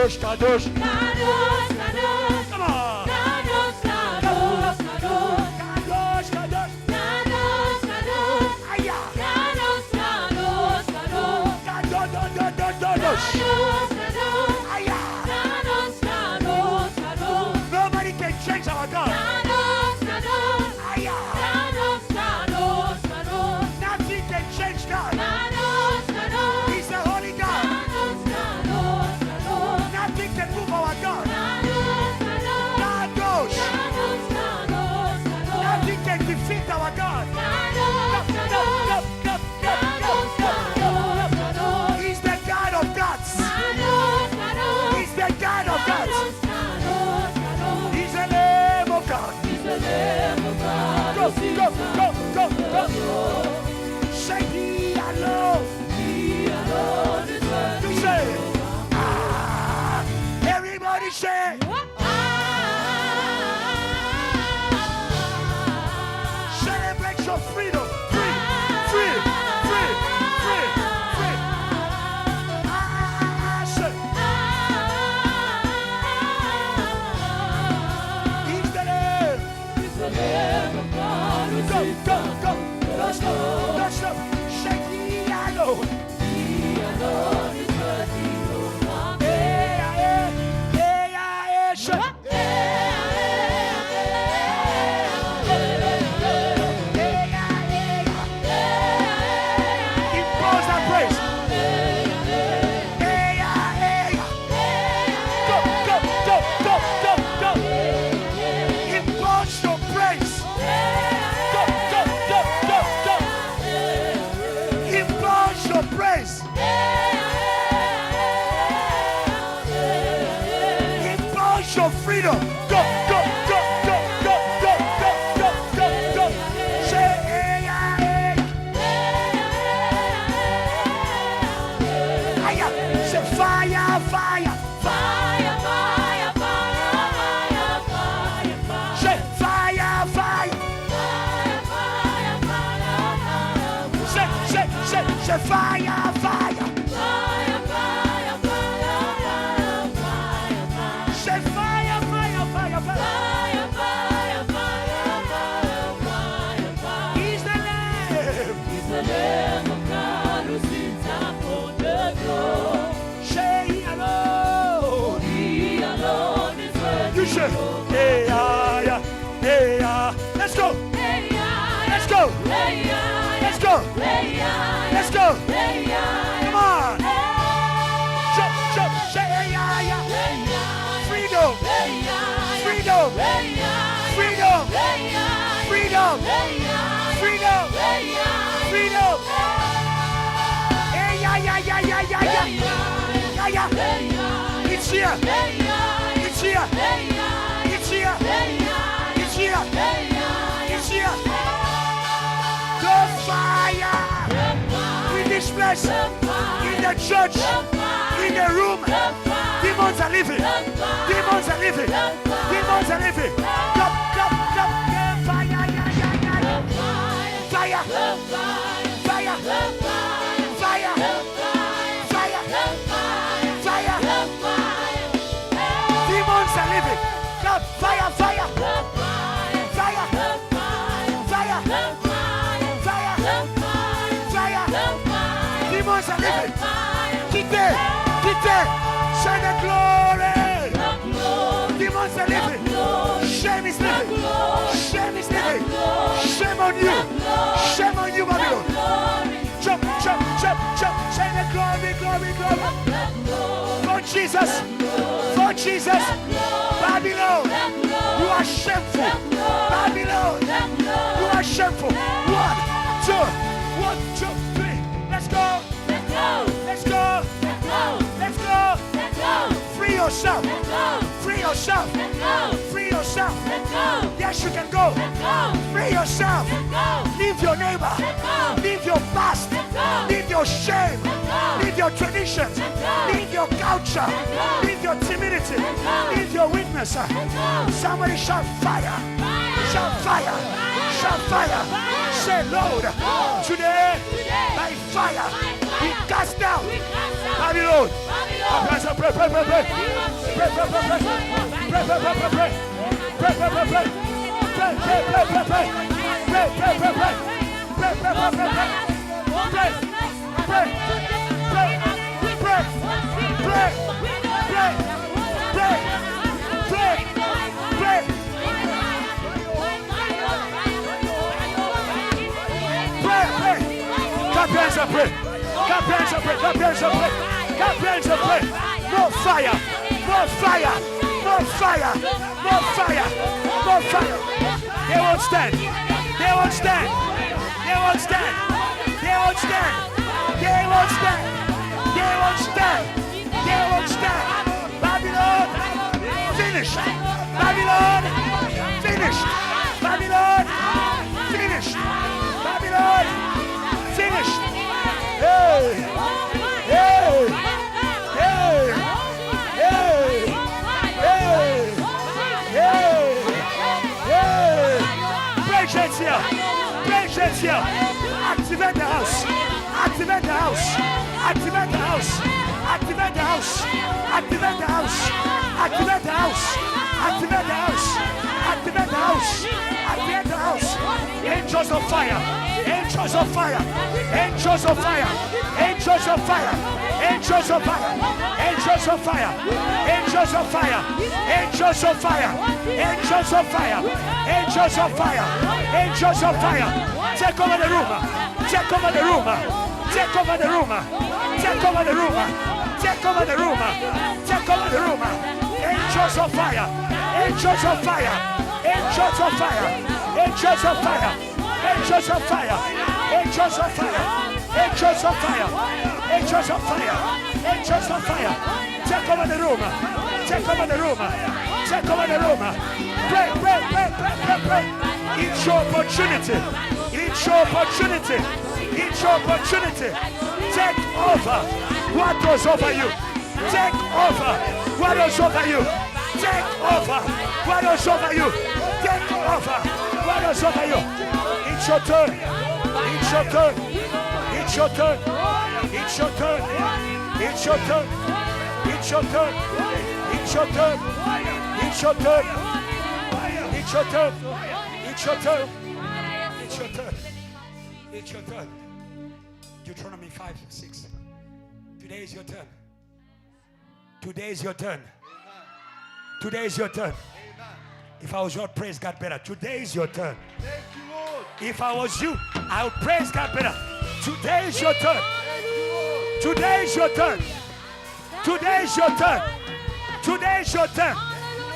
Kadosh, Kadosh. Kadosh, Kadosh. Come on. Kadosh, Kadosh, Kadosh. Kadosh, Kadosh. Kadosh, Kadosh. Aya. Kadosh, Kadosh, Kadosh. Kadosh. Kadosh, Kadosh. Aya. Kadosh, Kadosh, Kadosh. Nobody can change our God. Kadosh, Kadosh. Aya. Kadosh, Kadosh, Kadosh. Nothing can change God. Kadosh, Kadosh. He's the holy God. Kadosh, Kadosh, Kadosh. Nothing can move our God. Kadosh, Kadosh. Kadosh. Kadosh, Kadosh, Kadosh. Nothing can defeat our God. Kadosh, Kadosh. Kadosh, Kadosh, Kadosh. He's the God of gods. Kadosh, Kadosh. He's the God of gods. Kadosh, Kadosh, Kadosh. He's the name of God. He's the Lamb of God. Go, go, go, go. Say He alone. He alone is worthy. You say, everybody say, celebrate your freedom. Free, free, free, free, free. Say, He's the name. He's the Lamb of God who Go, sits go, on go. the throne. Let's go. Say He alone. He alone is worthy of our freedom. Go, go, go, go, go, go, go, go, go, go. Say, Aya. Say, fire, fire, fire, fire, fire, fire, fire, fire. say, fire, fire. Say, say, fire, fire. Say, fire, fire, fire, fire. He's the Lamb. Say, He alone. You say, hey, yeah, hey, yeah. Let's go. Let's go. Let's go. Let's go. Come on. Jump, jump, say, hey, yeah. Freedom. Freedom. Freedom. Freedom. Freedom. Freedom. Hey, yeah. It's here. It's here. It's here. It's here. It's here. The fire in this place, in the church, in the room. Demons are living. Demons are living. Demons are living. Clap, clap, clap. Fire, fire, fire, fire, fire, fire. Demons are living. Clap, fire, fire, fire, fire, fire. Demons are living. Quittez, quittez. Say the glory. Demons are living. Shame is living. Shame is living. Shame on you. Shame on you, Babylon. Jump, jump, jump, jump. Say the glory, glory, glory. For Jesus. For Jesus. Babylon. You are shameful. Babylon. You are shameful. 1, 2, 1, 2, 3. Let's go. Let's go. Let's go. Free yourself. Free yourself. Free yourself. Yes, you can go. Free yourself. Leave your neighbor. Leave your past. Leave your shame. Leave your traditions. Leave your culture. Leave your timidity. Leave your weakness. Somebody shout fire. Shout fire. Shout fire. Say, Lord, today by fire we cast down Babylon. More fire, more fire, more fire, more fire, more fire. They won't stand. They won't stand. They won't stand. They won't stand. They won't stand. They won't stand. They won't stand. Babylon, finished. Babylon, finished. Babylon, finished. Babylon, finished. Hey, hey, hey, hey, hey, hey, hey. Patience here. Patience here. Activate the house. Activate the house. Activate the house. Activate the house. Activate the house. Activate the house. Activate the house. Activate the house. Activate the house. Angels of fire. Angels of fire. Angels of fire. Angels of fire. Angels of fire. Angels of fire. Angels of fire. Angels of fire. Angels of fire. Angels of fire. Angels of fire. Take over the room. Take over the room. Take over the room. Take over the room. Take over the room. Take over the room. Angels of fire. Angels of fire. Angels of fire. Angels of fire. Angels of fire. Angels of fire. Angels of fire. Angels of fire. Angels of fire. Take over the room. Take over the room. Take over the room. Pray, pray, pray, pray, pray, pray. It's your opportunity. It's your opportunity. It's your opportunity. Take over what was over you. Take over what was over you. Take over what was over you. Take over what was over you. It's your turn. It's your turn. It's your turn. It's your turn. It's your turn. It's your turn. It's your turn. It's your turn. It's your turn. It's your turn. It's your turn. It's your turn. Deuteronomy 5:6. Today is your turn. Today is your turn. Today is your turn. If I was your praise God better. Today is your turn. If I was you, I would praise God better. Today is your turn. Today is your turn. Today is your turn. Today is your turn.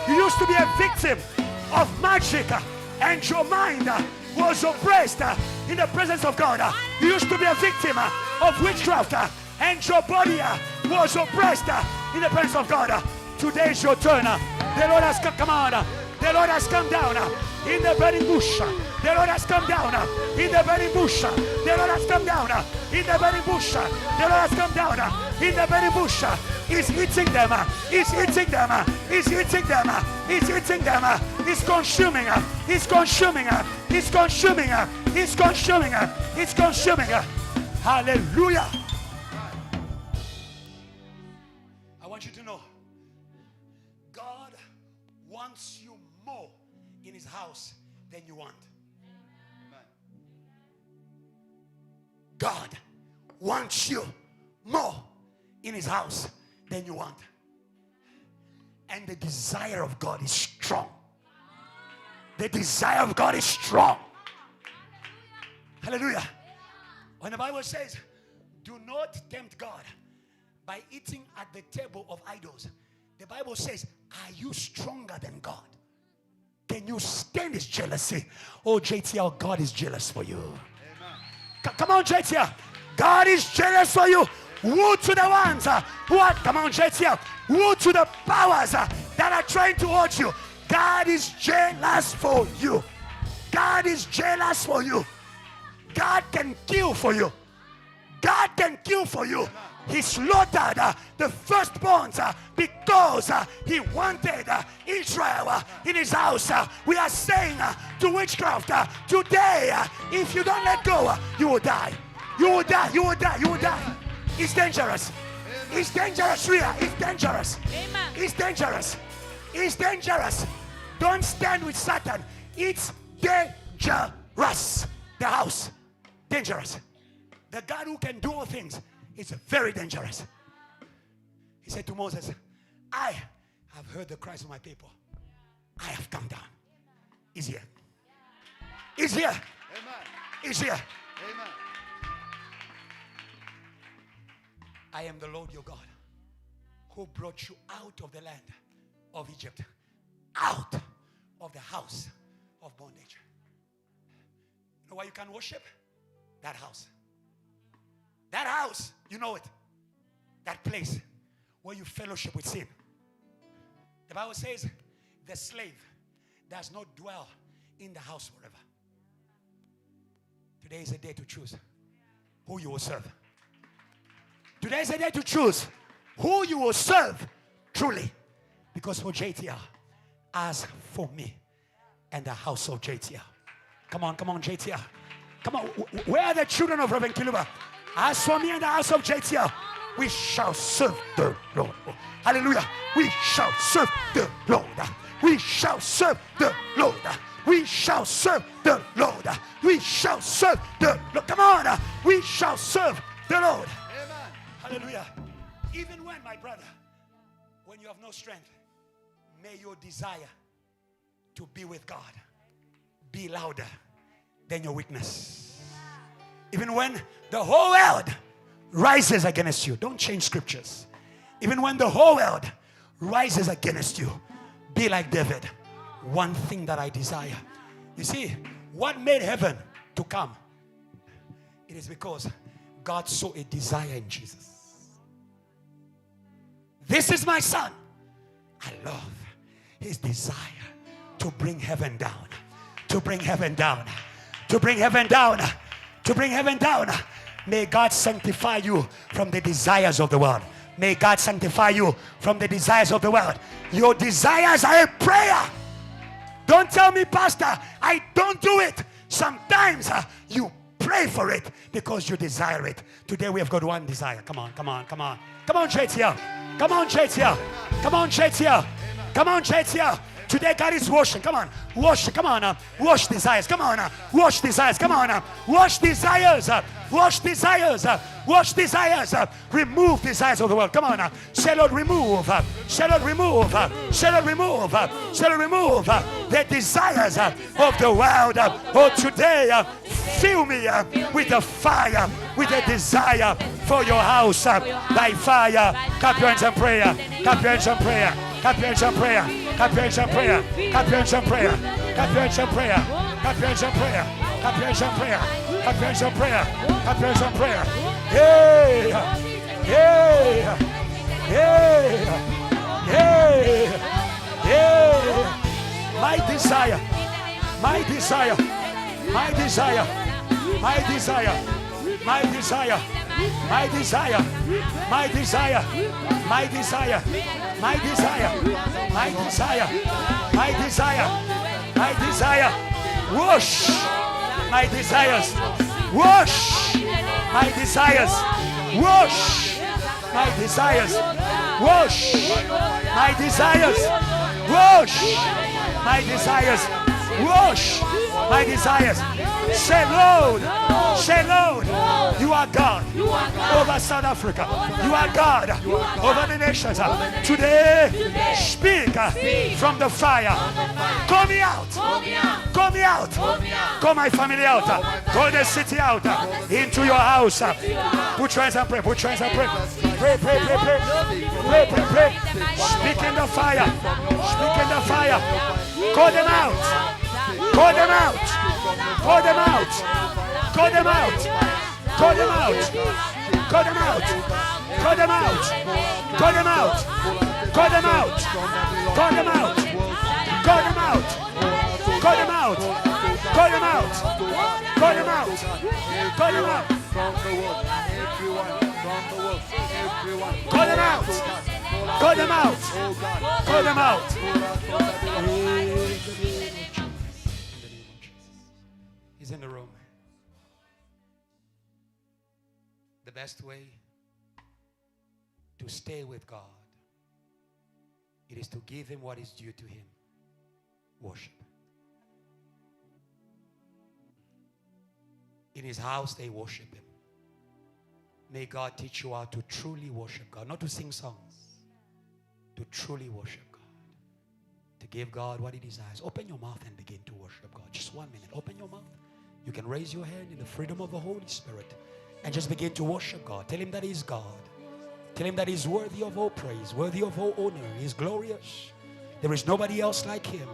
You used to be a victim of magic and your mind was oppressed in the presence of God. You used to be a victim of witchcraft and your body was oppressed in the presence of God. Today is your turn. The Lord has come on. The Lord has come down in the burning bush. The Lord has come down in the burning bush. The Lord has come down in the burning bush. The Lord has come down in the burning bush. He's hitting them. He's hitting them. He's hitting them. He's hitting them. He's consuming. He's consuming. He's consuming. He's consuming. He's consuming. Hallelujah. I want you to know God wants you more in his house than you want. God wants you more in his house than you want. And the desire of God is strong. The desire of God is strong. Hallelujah. When the Bible says, do not tempt God by eating at the table of idols, the Bible says, are you stronger than God? Can you stand his jealousy? Oh, JTL, God is jealous for you. Come on, JTL. God is jealous for you. Woe to the ones who are, come on, JTL. Woe to the powers that are trying to hold you. God is jealous for you. God is jealous for you. God can kill for you. God can kill for you. He slaughtered the firstborns because he wanted Israel in his house. We are saying to witchcraft today, if you don't let go, you will die. You will die. You will die. You will die. It's dangerous. It's dangerous, Ria. It's dangerous. Amen. It's dangerous. It's dangerous. Don't stand with Satan. It's dangerous. The house, dangerous. The God who can do all things is very dangerous. He said to Moses, I have heard the cries of my people. I have come down. He's here. He's here. Amen. He's here. Amen. I am the Lord your God who brought you out of the land of Egypt, out of the house of bondage. You know why you can worship? That house. That house, you know it. That place where you fellowship with sin. The Bible says the slave does not dwell in the house forever. Today is a day to choose who you will serve. Today is a day to choose who you will serve truly. Because for JTR, as for me and the house of JTR. Come on, JTR. Come on, where are the children of Reverend Kiluba? As for me and the house of JTR, we shall serve the Lord. Hallelujah. We shall serve the Lord. We shall serve the Lord. We shall serve the Lord. We shall serve the Lord. Come on. We shall serve the Lord. Amen. Hallelujah. Even when, my brother, when you have no strength, may your desire to be with God be louder than your weakness. Even when the whole world rises against you, don't change scriptures. Even when the whole world rises against you, be like David. One thing that I desire. You see, what made heaven to come? It is because God saw a desire in Jesus. This is my son. I love his desire to bring heaven down. To bring heaven down. To bring heaven down. To bring heaven down. May God sanctify you from the desires of the world. May God sanctify you from the desires of the world. Your desires are a prayer. Don't tell me, Pastor, I don't do it. Sometimes you pray for it because you desire it. Today we have got one desire. Come on, come on, come on. Come on, JTL. Come on, JTL. Come on, JTL. Come on, JTL. Today God is washing. Come on. Wash. Come on. Wash desires. Come on. Wash desires. Come on. Wash desires. Wash desires. Wash desires. Remove desires of the world. Come on. Say, Lord, remove. Say, Lord, remove. Say, Lord, remove. Say, Lord, remove the desires of the world. Oh, today, fill me with the fire, with the desire for your house by fire. Clap your hands and prayer. Clap your hands and prayer. Clap your hands and prayer. Clap your hands and prayer. Clap your hands and prayer. Clap your hands and prayer. Clap your hands and prayer. Clap your hands and prayer. Clap your hands and prayer. Clap your hands and prayer. Hey! Hey! Hey! Hey! Hey! My desire. My desire. My desire. My desire. My desire. My desire. My desire. My desire. My desire. My desire. My desire. My desire. Wash my desires. Wash my desires. Wash my desires. Wash my desires. Wash my desires. Wash my desires. Say, Lord, say, Lord, you are God over South Africa. You are God over the nations. Today, speak from the fire. Call me out. Call me out. Call my family out. Call the city out. Into your house. Put your hands and pray. Put your hands and pray. Pray, pray, pray, pray. Pray, pray, pray. Speak in the fire. Speak in the fire. Call them out. Call them out. Call them out. Call them out. Call them out. Call them out. Call them out. Call them out. Call them out. Call them out. Call them out. Call them out. Call them out. Call them out. Call them out. Call them out. Call them out. Call them out. He's in the room. The best way to stay with God, it is to give him what is due to him. Worship. In his house, they worship him. May God teach you how to truly worship God. Not to sing songs. To truly worship God. To give God what he desires. Open your mouth and begin to worship God. Just 1 minute. Open your mouth. You can raise your hand in the freedom of the Holy Spirit and just begin to worship God. Tell him that he's God. Tell him that he's worthy of all praise, worthy of all honor. He's glorious. There is nobody else like him.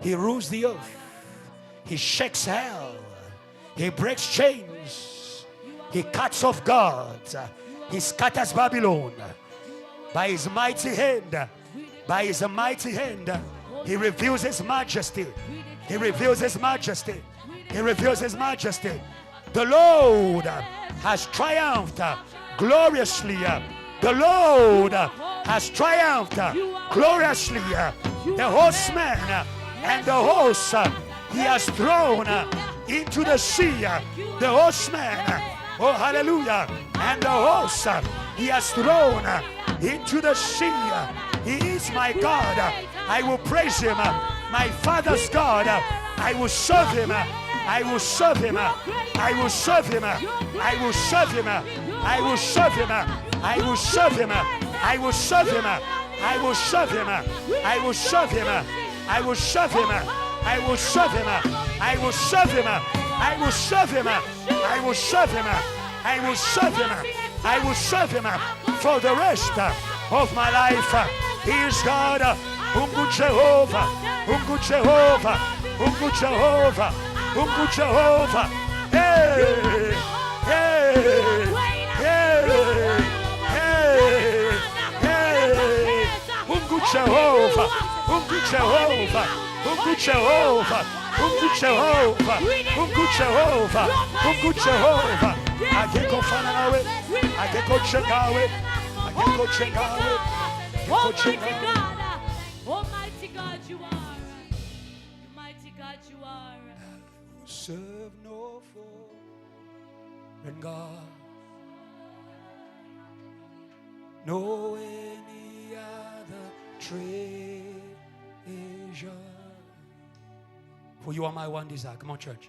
He rules the earth. He shakes hell. He breaks chains. He cuts off gods. He scatters Babylon. By his mighty hand. By his mighty hand. He reveals his majesty. He reveals his majesty. He reveals his majesty. The Lord has triumphed gloriously. The Lord has triumphed gloriously. The horseman and the horse he has thrown into the sea. The horseman, oh hallelujah, and the horse he has thrown into the sea. He is my God. I will praise him. My Father's God. I will serve him. I will serve him. I will serve him. I will serve him. I will serve him. I will serve him. I will serve him. I will serve him. I will serve him. I will serve him. I will serve him. I will serve him. I will serve him. I will serve him. I will serve him. I will serve him for the rest of my life. He is God. Good Jehovah. Good Jehovah. Good Jehovah. Good Jehovah. Hey. Hey. Hey. Hey. Hey. Good Jehovah. Good Jehovah. Good Jehovah. Good Jehovah. Good Jehovah. Good Jehovah. I can go find away. I can go check away. I can go check away. Almighty God. Almighty God you are. Almighty God you are. Serve no foreign God. No any other treasure. For you are my one desire. Come on, church.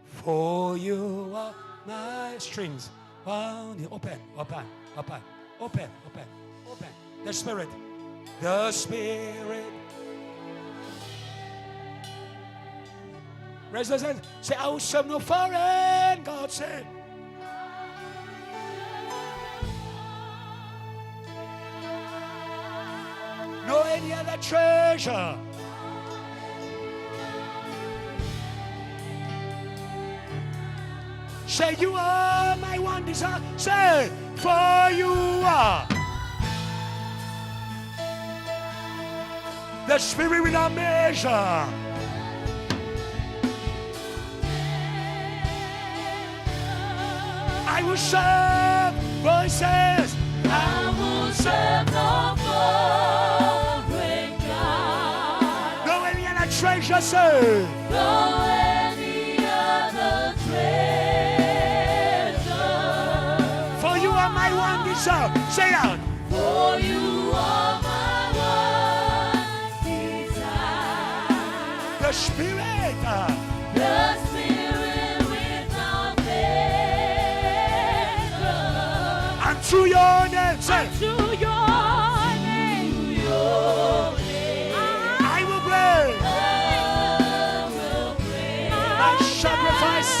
For you are my strings. Open, open, open, open, open, open. The Spirit. The Spirit. Raise those hands. Say, I will serve no foreign God. Say. No any other treasure. Say, you are my one desire. Say, for you are the Spirit without measure. I will serve voices. I will serve no foreign God. No any other treasure, sir. No any other treasure. For you are my one desire. Say it out. For you are my one desire. The Spirit. The Spirit without measure. Unto your name. Say. To your name. Your name. I will bring I will bring my sacrifice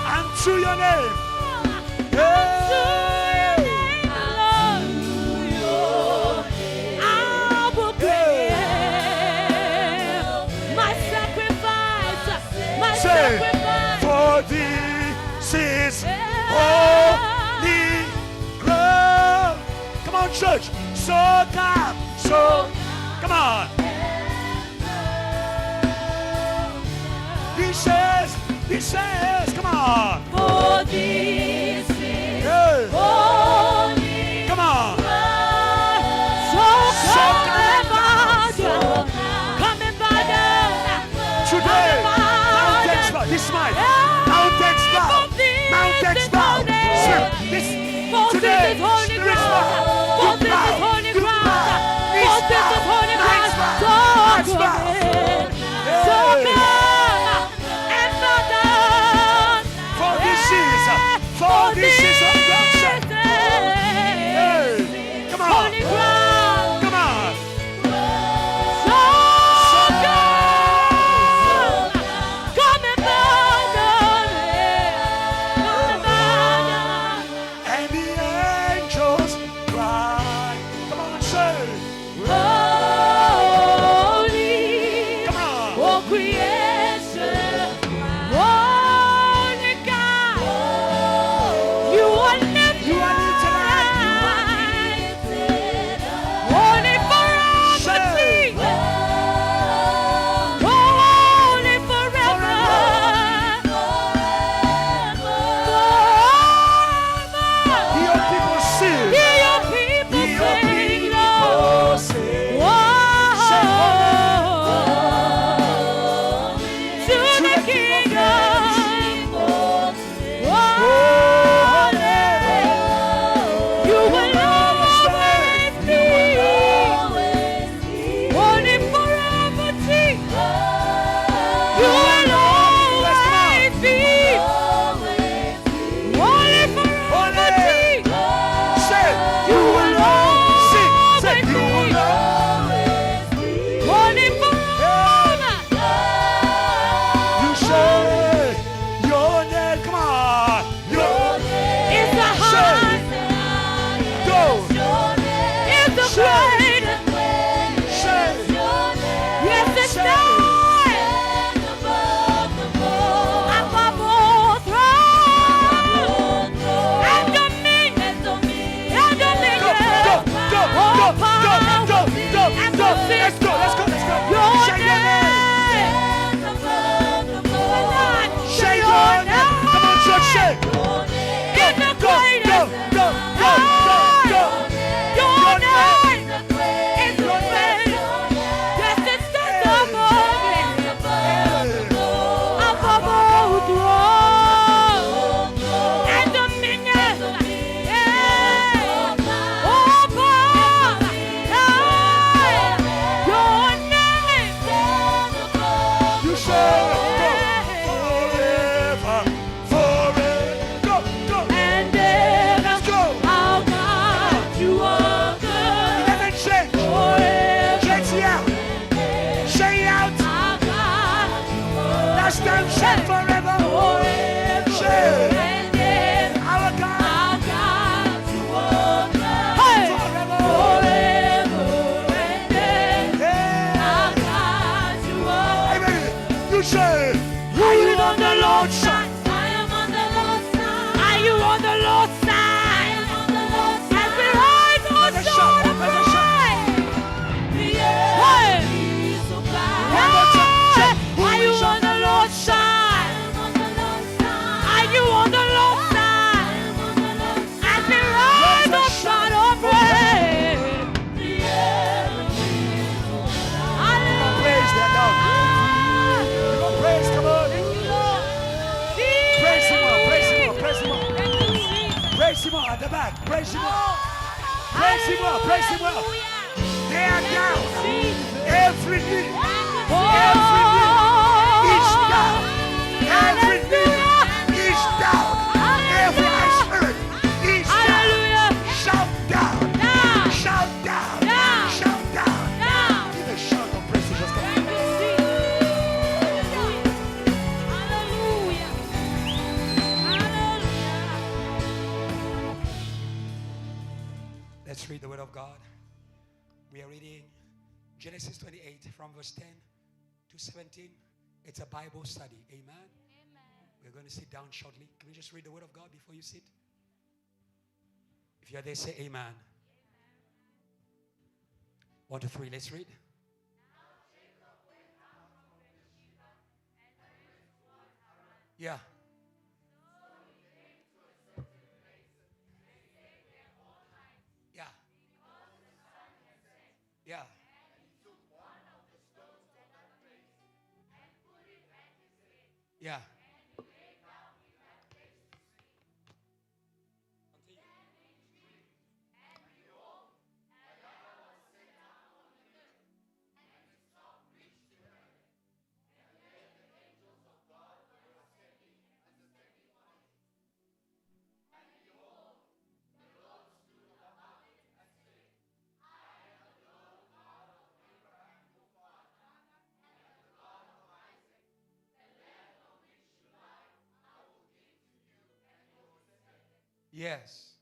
unto your name. For this is holy ground. Come on, church. So come. So come on. He says, come on. For this is Yeah. holy Come on. So come and bow down. Today, mountains bow. This is mine. Mountains bow. Mountains bow. This more at the back. Praise him more. Praise him more. Praise him more. They are down. Every knee. Every knee is down. Every knee is down. Every eye spirit is down. Shout down. Shout down. Shout down. Give a shout of praise to just come. Let's read the word of God. We are reading Genesis 28 from verse 10 to 17. It's a Bible study. Amen. We're going to sit down shortly. Can we just read the word of God before you sit? If you're there, say amen. 1, 2, 3. Let's read. Yeah. Yeah. Yeah. Yeah. Yes.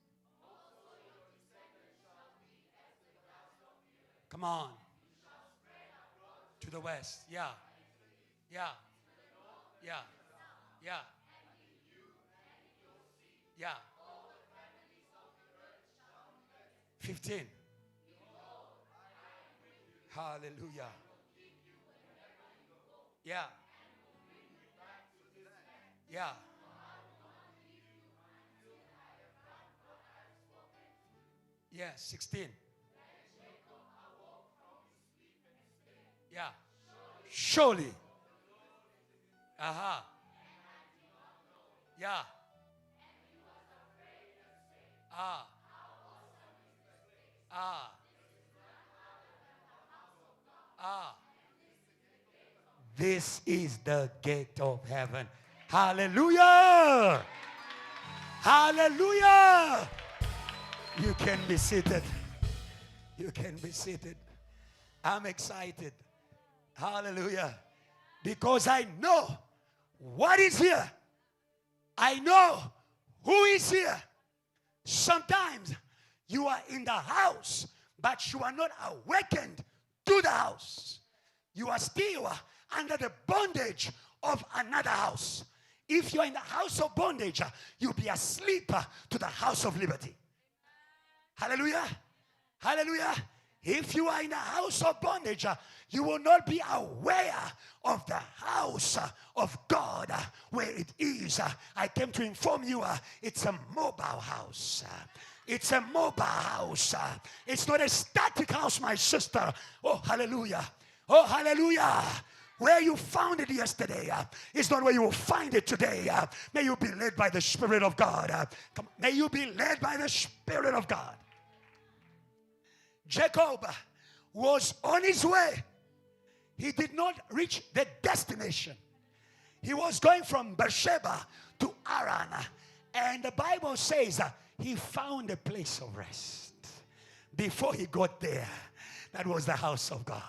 Come on. To the west. Yeah. Yeah. Yeah. Yeah. Yeah. 15. Hallelujah. Yeah. Yeah. Yeah. 16. Yeah. Surely. Aha. Yeah. Ah. Ah. Ah. This is the gate of heaven. Hallelujah. Hallelujah. You can be seated. You can be seated. I'm excited. Hallelujah. Because I know what is here. I know who is here. Sometimes you are in the house, but you are not awakened to the house. You are still under the bondage of another house. If you are in the house of bondage, you'll be asleep to the house of liberty. Hallelujah. Hallelujah. If you are in the house of bondage, you will not be aware of the house of God where it is. I came to inform you it's a mobile house. It's a mobile house. It's not a static house, my sister. Oh, hallelujah. Oh, hallelujah. Where you found it yesterday is not where you will find it today. May you be led by the Spirit of God. May you be led by the Spirit of God. Jacob was on his way. He did not reach the destination. He was going from Beersheba to Haran. And the Bible says he found a place of rest. Before he got there, that was the house of God.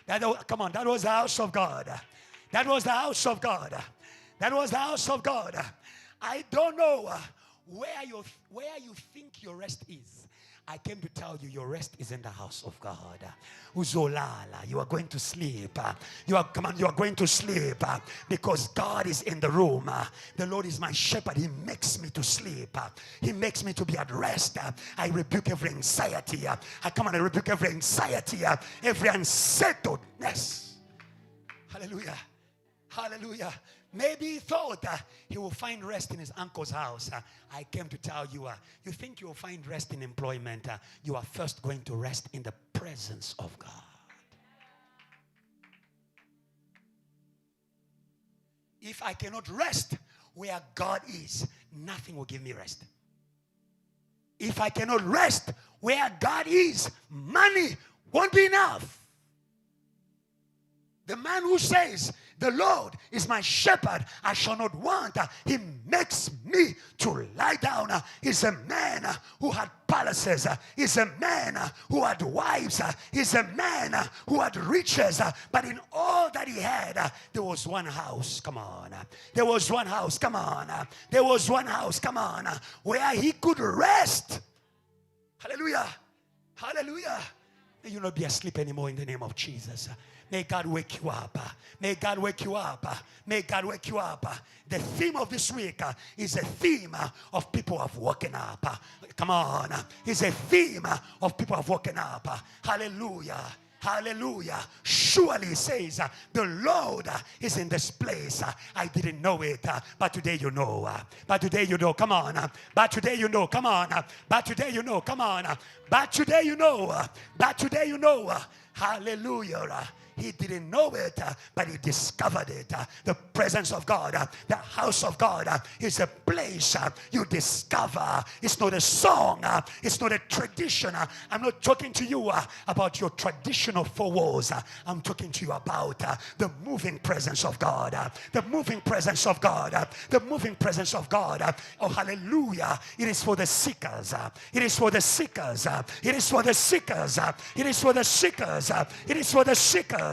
That was the house of God. That was the house of God. That was the house of God. I don't know where you think your rest is. I came to tell you your rest is in the house of God. Uzolala, you are going to sleep. You are going to sleep because God is in the room. The Lord is my shepherd. He makes me to sleep. He makes me to be at rest. I rebuke every anxiety. I rebuke every anxiety, every unsettledness. Hallelujah. Hallelujah. Maybe he thought he will find rest in his uncle's house. I came to tell you, you think you will find rest in employment. You are first going to rest in the presence of God. If I cannot rest where God is, nothing will give me rest. If I cannot rest where God is, money won't be enough. The man who says, the Lord is my shepherd, I shall not want. He makes me to lie down. He's a man who had palaces. He's a man who had wives. He's a man who had riches. But in all that he had, there was one house. Come on. There was one house. Come on. There was one house. Come on. Where he could rest. Hallelujah. Hallelujah. May you not be asleep anymore in the name of Jesus. May God wake you up. May God wake you up. May God wake you up. The theme of this week is a theme of people who have woken up. Come on. It's a theme of people who have woken up. Hallelujah. Hallelujah. Surely, he says, the Lord is in this place. I didn't know it, but today you know. But today you know. Come on. But today you know. Come on. But today you know. Come on. But today you know. But today you know. Hallelujah. He didn't know it, but he discovered it. The presence of God, the house of God is a place you discover. It's not a song. It's not a tradition. I'm not talking to you about your traditional four walls. I'm talking to you about the moving presence of God. The moving presence of God. The moving presence of God. Oh, hallelujah. It is for the seekers. It is for the seekers. It is for the seekers. It is for the seekers. It is for the seekers.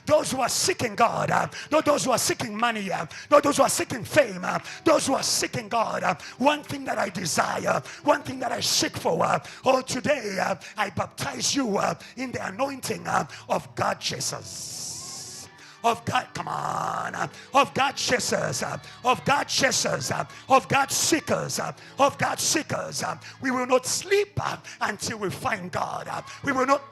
Those who are seeking God, not those who are seeking money, not those who are seeking fame, those who are seeking God. One thing that I desire, one thing that I seek for, today I baptize you in the anointing of God chasers. Of God, come on, of God chasers, of God chasers, of God seekers, of God seekers. We will not sleep until we find God. We will not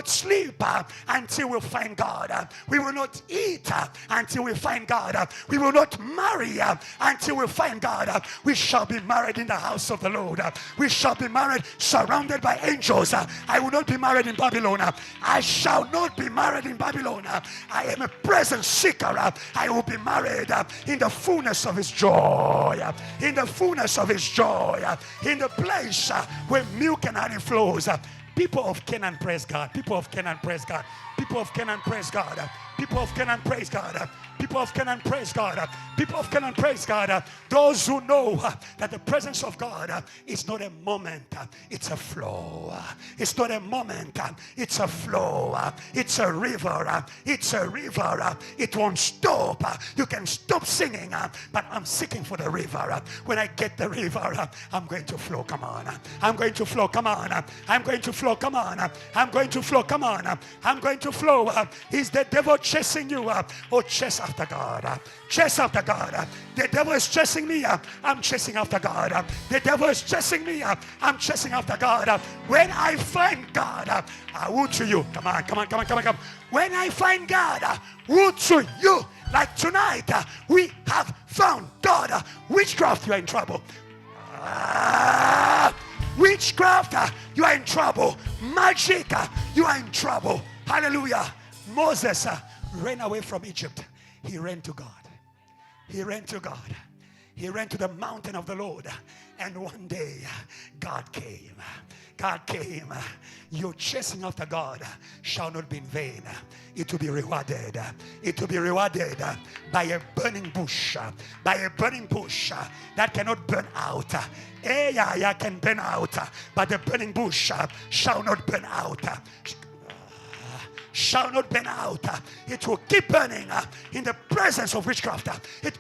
sleep until we find God. We will not eat until we find God. We will not marry until we find God. We shall be married in the house of the Lord. We shall be married surrounded by angels. I will not be married in Babylon. I shall not be married in Babylon. I am a present seeker. I will be married in the fullness of his joy. In the fullness of his joy. In the place where milk and honey flows. People of Canaan praise God. People of Canaan praise God. People of Canaan praise God. People of Canaan praise God. People of Canaan praise God. People of Canaan praise God. Those who know that the presence of God is not a moment, it's a flow. It's not a moment, it's a flow. It's a river. It's a river. It won't stop. You can stop singing, but I'm seeking for the river. When I get the river, I'm going to flow. Come on. I'm going to flow. Come on. I'm going to flow. Come on. I'm going to flow. Come on. I'm going to flow. Is the devil chasing you? Or chase after God? Chase after God. The devil is chasing me. I'm chasing after God. The devil is chasing me. I'm chasing after God. When I find God, woe to you. Come on, come on, come on, come on, come on. When I find God, woe to you. Like tonight, we have found God. Witchcraft, you are in trouble. Witchcraft, you are in trouble. Magic, you are in trouble. Hallelujah. Moses ran away from Egypt. He ran to God. He ran to God. He ran to the mountain of the Lord. And one day, God came. God came. Your chasing after God shall not be in vain. It will be rewarded. It will be rewarded by a burning bush. By a burning bush that cannot burn out. Yeah, can burn out. But the burning bush shall not burn out. Shall not burn out. It will keep burning in the presence of witchcraft.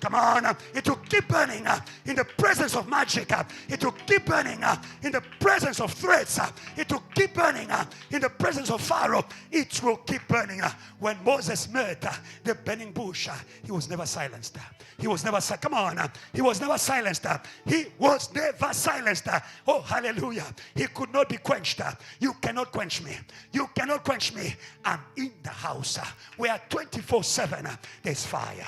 Come on. It will keep burning in the presence of magic. It will keep burning in the presence of threats. It will keep burning in the presence of Pharaoh. It will keep burning. When Moses met the burning bush, he was never silenced. He was never silenced. Come on. He was never silenced. He was never silenced. Oh, hallelujah. He could not be quenched. You cannot quench me. You cannot quench me. I'm in the house where 24/7 there's fire.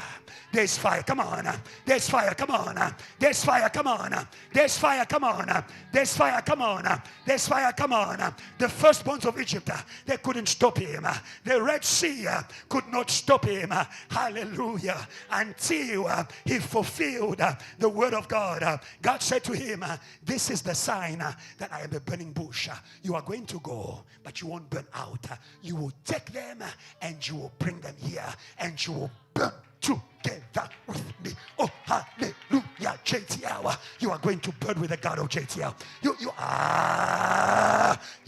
There's fire, come on. There's fire, come on. There's fire, come on. There's fire, come on. There's fire, come on. There's fire, come on. The firstborns of Egypt, they couldn't stop him. The Red Sea could not stop him. Hallelujah. Until he fulfilled the word of God. God said to him, this is the sign that I am a burning bush. You are going to go, but you won't burn out. You will take them and you will bring them here and you will burn together with me. Oh, hallelujah, JTL. You are going to burn with the God of JTL. You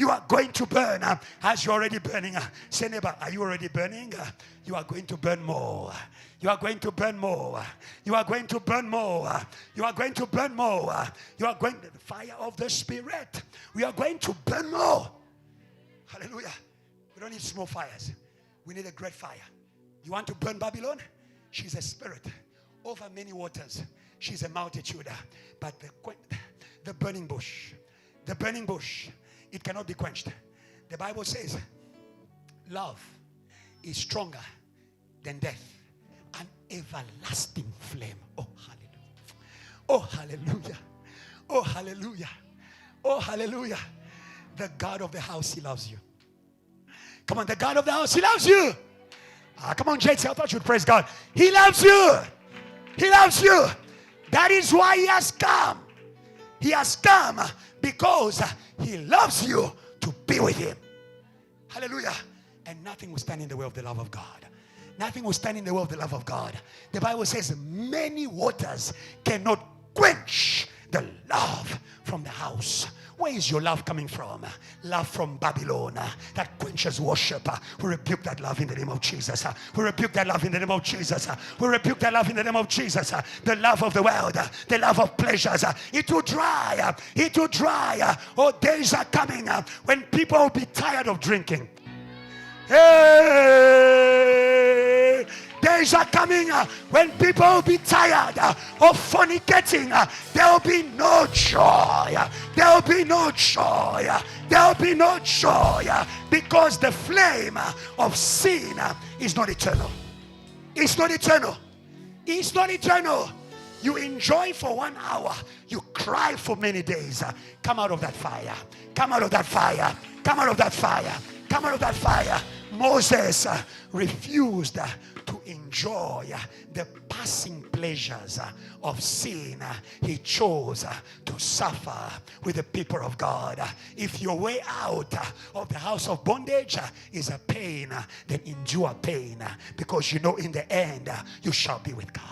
are going to burn as you're already burning. Say, neighbor, are you already burning? You are going to burn more. You are going to burn more. You are going to burn more. You are going to burn more. You are going to the fire of the Spirit. We are going to burn more. Hallelujah. We don't need small fires. We need a great fire. You want to burn Babylon? She's a spirit over many waters. She's a multitude. But the burning bush, it cannot be quenched. The Bible says, love is stronger than death. An everlasting flame. Oh, hallelujah. Oh, hallelujah. Oh, hallelujah. Oh, hallelujah. The God of the house, he loves you. Come on, the God of the house, he loves you. Come on, JT, I thought you'd praise God. He loves you. He loves you. That is why he has come. He has come because he loves you to be with him. Hallelujah. And nothing will stand in the way of the love of God. Nothing will stand in the way of the love of God. The Bible says many waters cannot quench the love from the house. Where is your love coming from? Love from Babylon that quenches worship. We rebuke that love in the name of Jesus. We rebuke that love in the name of Jesus. We rebuke that love in the name of Jesus. The love of the world, the love of pleasures, it will dry. It will dry. Oh, days are coming when people will be tired of drinking. Hey! Days are coming when people will be tired of fornicating. There will be no joy. There will be no joy. There will be no joy because the flame of sin is not eternal. It's not eternal. It's not eternal. You enjoy for 1 hour. You cry for many days. Come out of that fire. Come out of that fire. Come out of that fire. Come out of that fire. Moses refused to enjoy the passing pleasures of sin. He chose to suffer with the people of God. If your way out of the house of bondage is a pain, then endure pain, because you know in the end you shall be with God.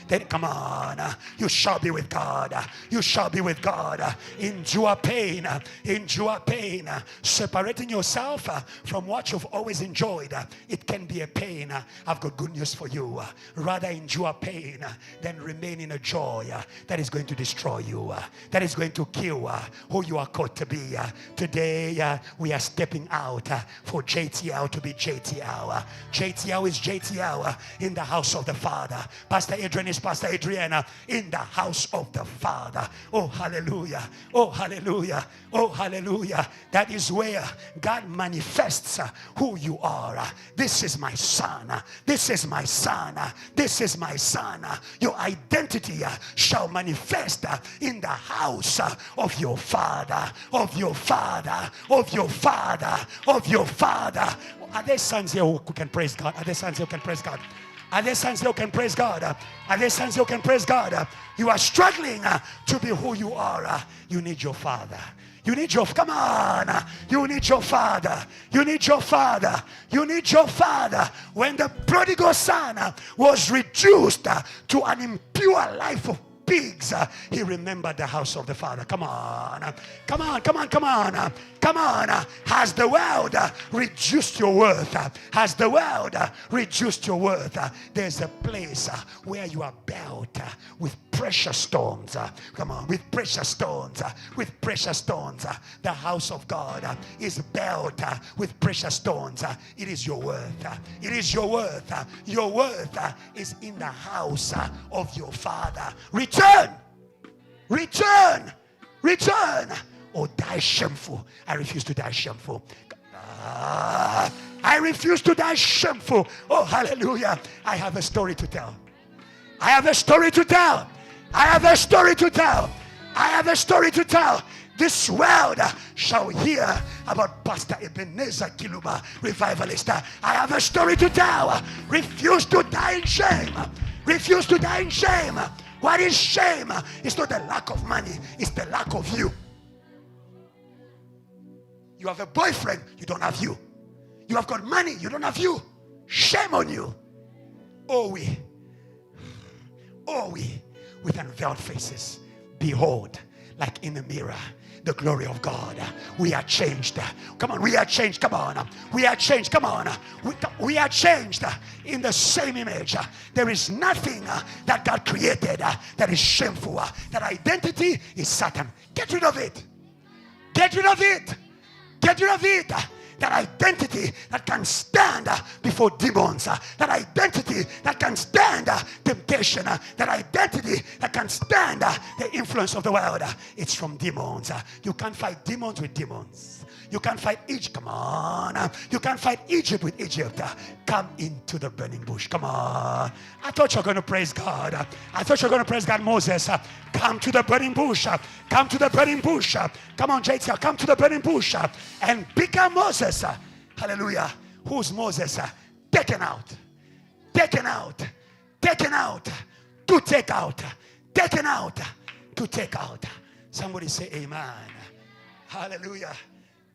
Then come on, you shall be with God. You shall be with God. Endure pain. Endure pain. Separating yourself from what you've always enjoyed, it can be a pain. I've got good news for you. Rather endure pain than remain in a joy that is going to destroy you, that is going to kill who you are called to be. Today we are stepping out for JTL to be JTL. JTL is JTL in the house of the Father. Pastor Adrian is Pastor Adriana in the house of the Father. Oh, hallelujah. Oh, hallelujah. Oh, hallelujah. That is where God manifests who you are. This is my son. This is my son. This is my son. Your identity shall manifest in the house of your Father. Of your Father. Of your Father. Of your Father. Are there sons here who can praise God? Are there sons here who can praise God? Are there sons who can praise God? Are there sons who can praise God? You are struggling to be who you are. You need your Father. You need your, come on. You need your Father. You need your Father. You need your Father. When the prodigal son was reduced to an impure life of pigs, he remembered the house of the Father. Come on. Come on, come on, come on. Come on. Has the world reduced your worth? Has the world reduced your worth? There's a place where you are built with precious stones. Come on, with precious stones. With precious stones. The house of God is built with precious stones. It is your worth. It is your worth. Your worth is in the house of your Father. Return. Return. Return. Or die shameful. I refuse to die shameful. I refuse to die shameful. Oh, hallelujah. I have a story to tell. I have a story to tell. I have a story to tell. I have a story to tell. This world shall hear about Pastor Ebenezer Kiluba, revivalist. I have a story to tell. Refuse to die in shame. Refuse to die in shame. What is shame? It's not the lack of money. It's the lack of you. You have a boyfriend, you don't have you. You have got money, you don't have you. Shame on you. Oh, we, with unveiled faces, behold, like in a mirror, the glory of God. We are changed. Come on, we are changed. Come on, we are changed. Come on, we are changed in the same image. There is nothing that God created that is shameful. That identity is Satan. Get rid of it. Get rid of it. Get rid of it. That identity that can stand before demons. That identity that can stand temptation. That identity that can stand the influence of the world. It's from demons. You can't fight demons with demons. You can't fight Egypt. Come on. You can't fight Egypt with Egypt. Come into the burning bush. Come on. I thought you were going to praise God. I thought you were going to praise God, Moses. Come to the burning bush. Come to the burning bush. Come on, JT. Come to the burning bush. And become Moses. Hallelujah. Who's Moses? Taken out. Taken out. Taken out. To take out. Taken out. To take out. Somebody say amen. Hallelujah.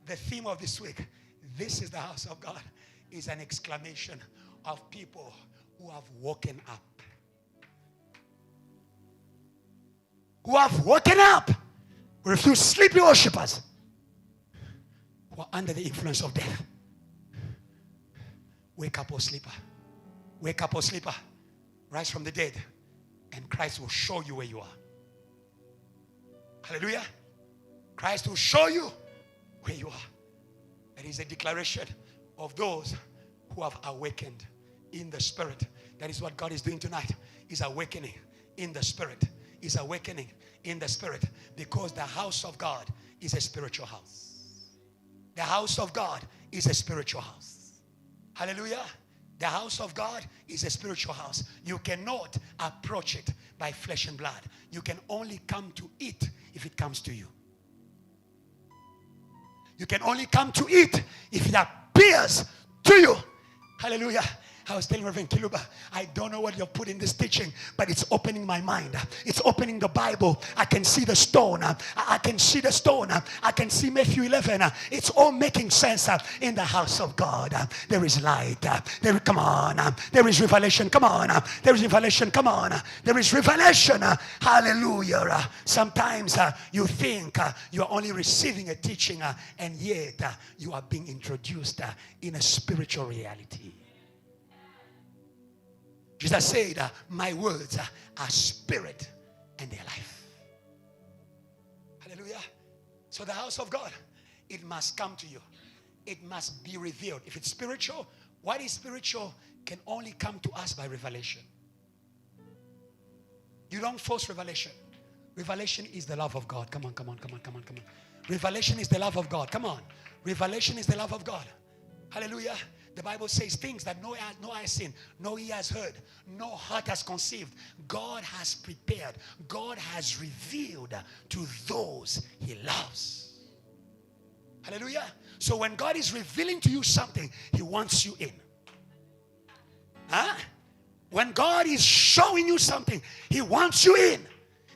The theme of this week, this is the house of God, is an exclamation of people who have woken up. Who have woken up. We refuse sleepy worshippers who are under the influence of death. Wake up, O sleeper. Wake up, O sleeper. Rise from the dead, and Christ will show you where you are. Hallelujah. Christ will show you where you are. That is a declaration of those who have awakened in the spirit. That is what God is doing tonight. Is awakening in the spirit. Is awakening in the spirit. Because the house of God is a spiritual house. The house of God is a spiritual house. Hallelujah. The house of God is a spiritual house. You cannot approach it by flesh and blood. You can only come to it if it comes to you. You can only come to it if it appears to you. Hallelujah. I was telling Reverend Kiluba, I don't know what you've put in this teaching, but it's opening my mind. It's opening the Bible. I can see the stone. I can see the stone. I can see Matthew 11. It's all making sense in the house of God. There is light. Come on. There is revelation. Come on. There is revelation. Come on. There is revelation. Hallelujah. Sometimes you think you're only receiving a teaching, and yet you are being introduced in a spiritual reality. Jesus said, my words are spirit and their life. Hallelujah. So the house of God, it must come to you. It must be revealed. If it's spiritual, what is spiritual can only come to us by revelation. You don't force revelation. Revelation is the love of God. Come on. Revelation is the love of God. Come on. Revelation is the love of God. Hallelujah. The Bible says things that no eye has seen, no ear has heard, no heart has conceived. God has prepared. God has revealed to those he loves. Hallelujah. So when God is revealing to you something, he wants you in. When God is showing you something, he wants you in.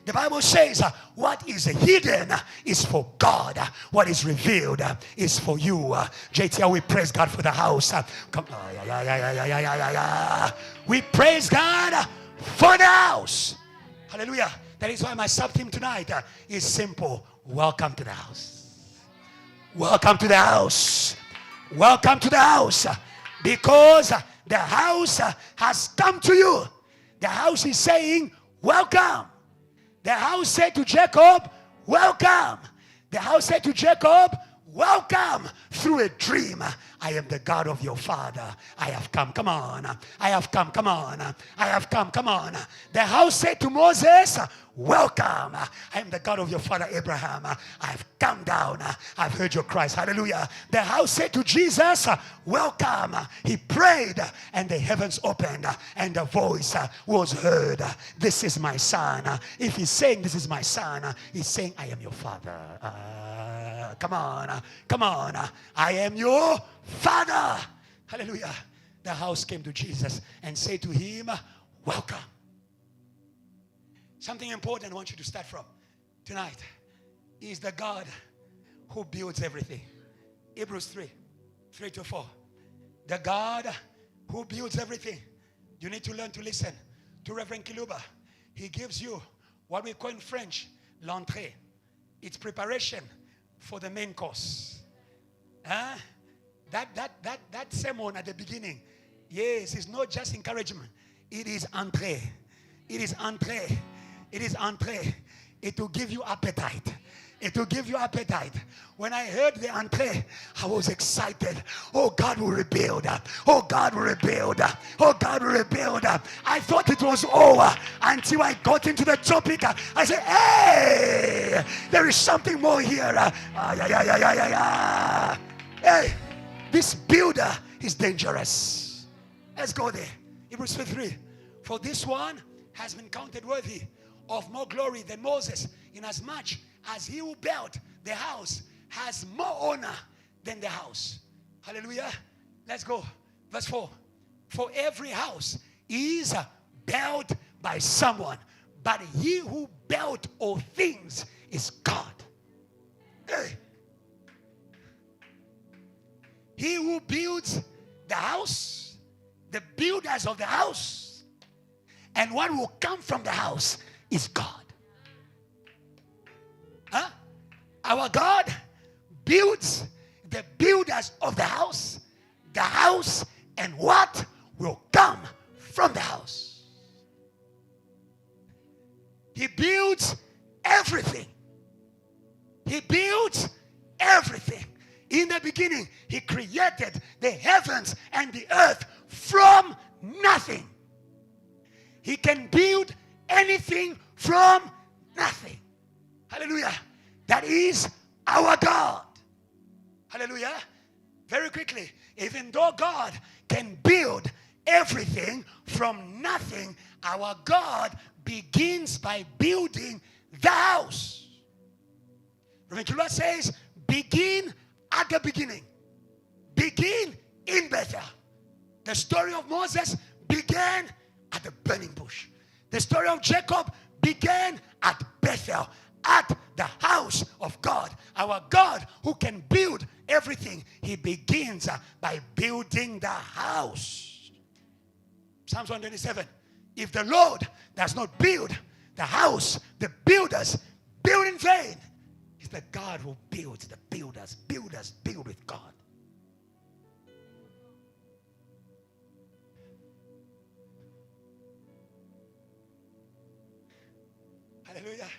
The Bible says what is hidden is for God. What is revealed is for you. JTR, we praise God for the house. Come on. We praise God for the house. Hallelujah. That is why my sub-theme tonight is simple. Welcome to the house. Welcome to the house. Welcome to the house. Because the house has come to you. The house is saying, welcome. The house said to Jacob, welcome. The house said to Jacob, welcome through a dream. I am the God of your father. I have come. Come on. I have come. Come on. I have come. Come on. The house said to Moses, welcome. I am the God of your father Abraham. I have come down. I've heard your cries. Hallelujah. The house said to Jesus, welcome. He prayed and the heavens opened and the voice was heard. This is my son. If he's saying this is my son, he's saying I am your father. Come on. Come on. I am your father. Hallelujah. The house came to Jesus and said to him, welcome. Something important I want you to start from tonight is the God who builds everything. Hebrews 3:4. The God who builds everything. You need to learn to listen to Reverend Kiluba. He gives you what we call in French, l'entrée. It's preparation for the main course. Huh? That sermon at the beginning, yes, it's not just encouragement. It is entrée. It is entrée. It is entrée. It will give you appetite. It will give you appetite. When I heard the entrée, I was excited. Oh, God will rebuild. Oh, God will rebuild. Oh, God will rebuild. I thought it was over until I got into the topic. I said, hey, there is something more here. Hey, this builder is dangerous. Let's go there. Hebrews 3:3. For this one has been counted worthy of more glory than Moses, inasmuch as he who built the house has more honor than the house. Hallelujah. Let's go. Verse 4. For every house is built by someone, but he who built all things is God. Hey. He who builds the house, the builders of the house, and what will come from the house is God. Huh? Our God builds the builders of the house, and what will come from the house. He builds everything. He builds everything. In the beginning, he created the heavens and the earth from nothing. He can build anything from nothing. Hallelujah. That is our God. Hallelujah. Very quickly, even though God can build everything from nothing, our God begins by building the house. Reverend Kiluba says, begin at the beginning. Begin in Bethel. The story of Moses began at the burning bush. The story of Jacob began at Bethel, at the house of God. Our God who can build everything, he begins by building the house. Psalms 127. If the Lord does not build the house, the builders build in vain. It's the God who builds the builders. Builders build with God. Hallelujah.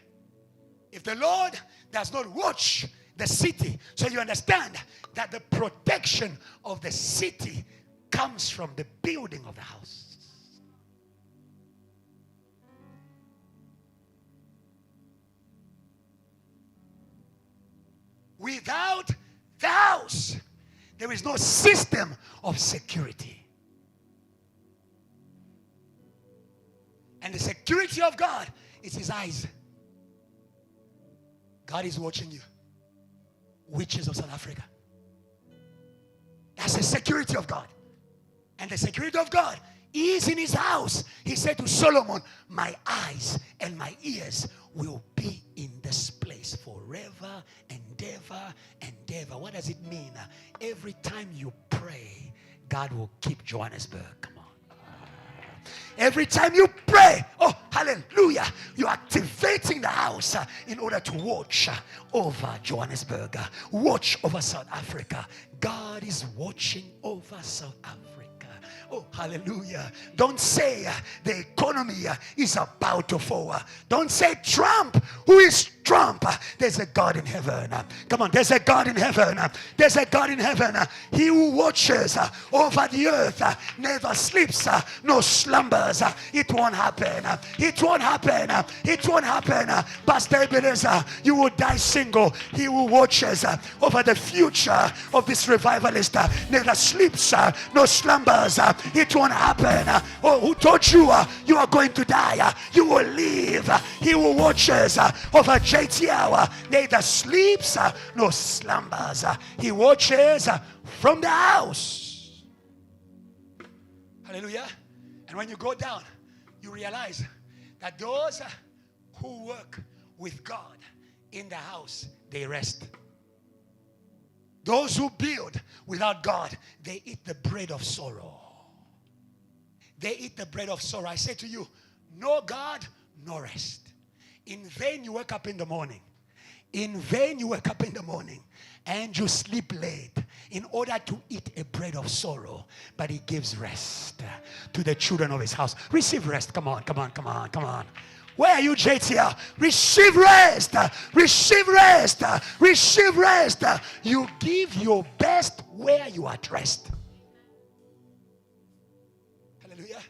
If the Lord does not watch the city, so you understand that the protection of the city comes from the building of the house. Without the house, there is no system of security. And the security of God is his eyes. God is watching you. Witches of South Africa. That's the security of God. And the security of God is in his house. He said to Solomon, my eyes and my ears will be in this place forever and ever and ever. What does it mean? Every time you pray, God will keep Johannesburg. Come on. Every time you pray, oh, hallelujah, you're activating the house in order to watch over Johannesburg, watch over South Africa. God is watching over South Africa. Oh, hallelujah. Don't say the economy is about to fall. Don't say Trump. Who is Trump? There's a God in heaven. Come on, there's a God in heaven. There's a God in heaven. He who watches over the earth never sleeps nor slumbers. It won't happen. It won't happen. It won't happen. Pastor Ebenezer, you will die single. He who watches over the future of this revivalist neither sleeps nor slumbers. It won't happen. Oh, who told you you are going to die? You will live. He who watches over JTL neither sleeps nor slumbers. He watches from the house. Hallelujah. And when you go down, you realize that those who work with God in the house, they rest. Those who build without God, they eat the bread of sorrow. They eat the bread of sorrow. I say to you, no God, no rest. In vain you wake up in the morning. In vain you wake up in the morning and you sleep late in order to eat a bread of sorrow. But he gives rest to the children of his house. Receive rest. Come on, come on, come on, come on. Where are you, JTL? Receive rest. Receive rest. Receive rest. You give your best where you are at rest. Hallelujah.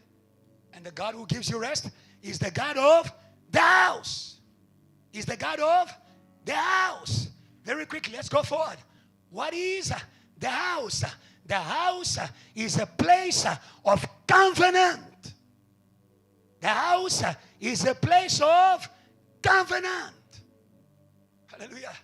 And the God who gives you rest is the God of the house. Is the God of the house. Very quickly, let's go forward. What is the house? The house is a place of covenant. The house is a place of covenant. Hallelujah.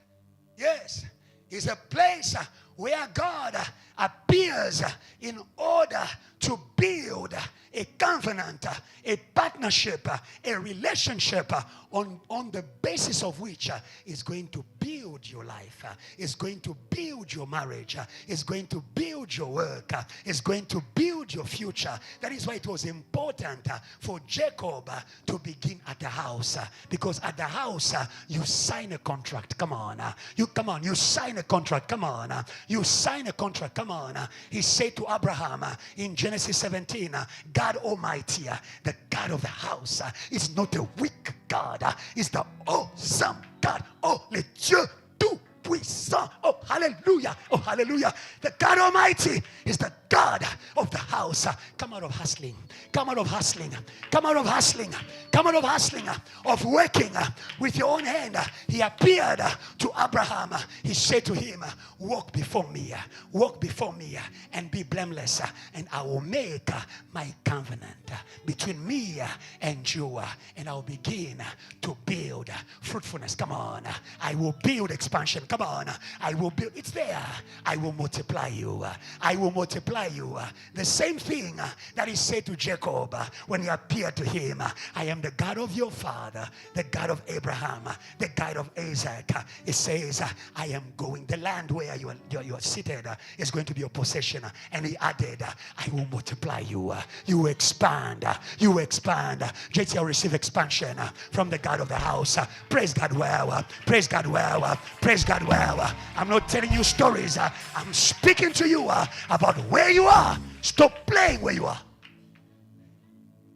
Yes. It's a place where God appears in order to build a covenant, a partnership, a relationship on the basis of which is going to build your life, is going to build your marriage, is going to build your work, is going to build your future. That is why it was important for Jacob to begin at the house, because at the house you sign a contract. Come on, you sign a contract. Come on, you sign a contract. Come on. He said to Abraham in Genesis 17, God Almighty, the God of the house, is not a weak God, is the awesome God. Oh, le Dieu tout puissant. Oh, hallelujah. Oh, hallelujah. The God Almighty is the God of the house. Come out of hustling. Come out of hustling. Come out of hustling. Come out of hustling. Of working with your own hand. He appeared to Abraham. He said to him, walk before me. Walk before me and be blameless. And I will make my covenant between me and you. And I will begin to build fruitfulness. Come on. I will build expansion. Come on. I will build. It's there. I will multiply you. I will multiply you. The same thing that he said to Jacob when he appeared to him. I am the God of your father, the God of Abraham, the God of Isaac. It says, I am going. The land where you are seated is going to be your possession. And he added, I will multiply you. You expand. You expand. JTL receive expansion from the God of the house. Praise God well. Praise God well. Praise God well. I'm not telling you stories. I'm speaking to you about where you are. Stop playing where you are.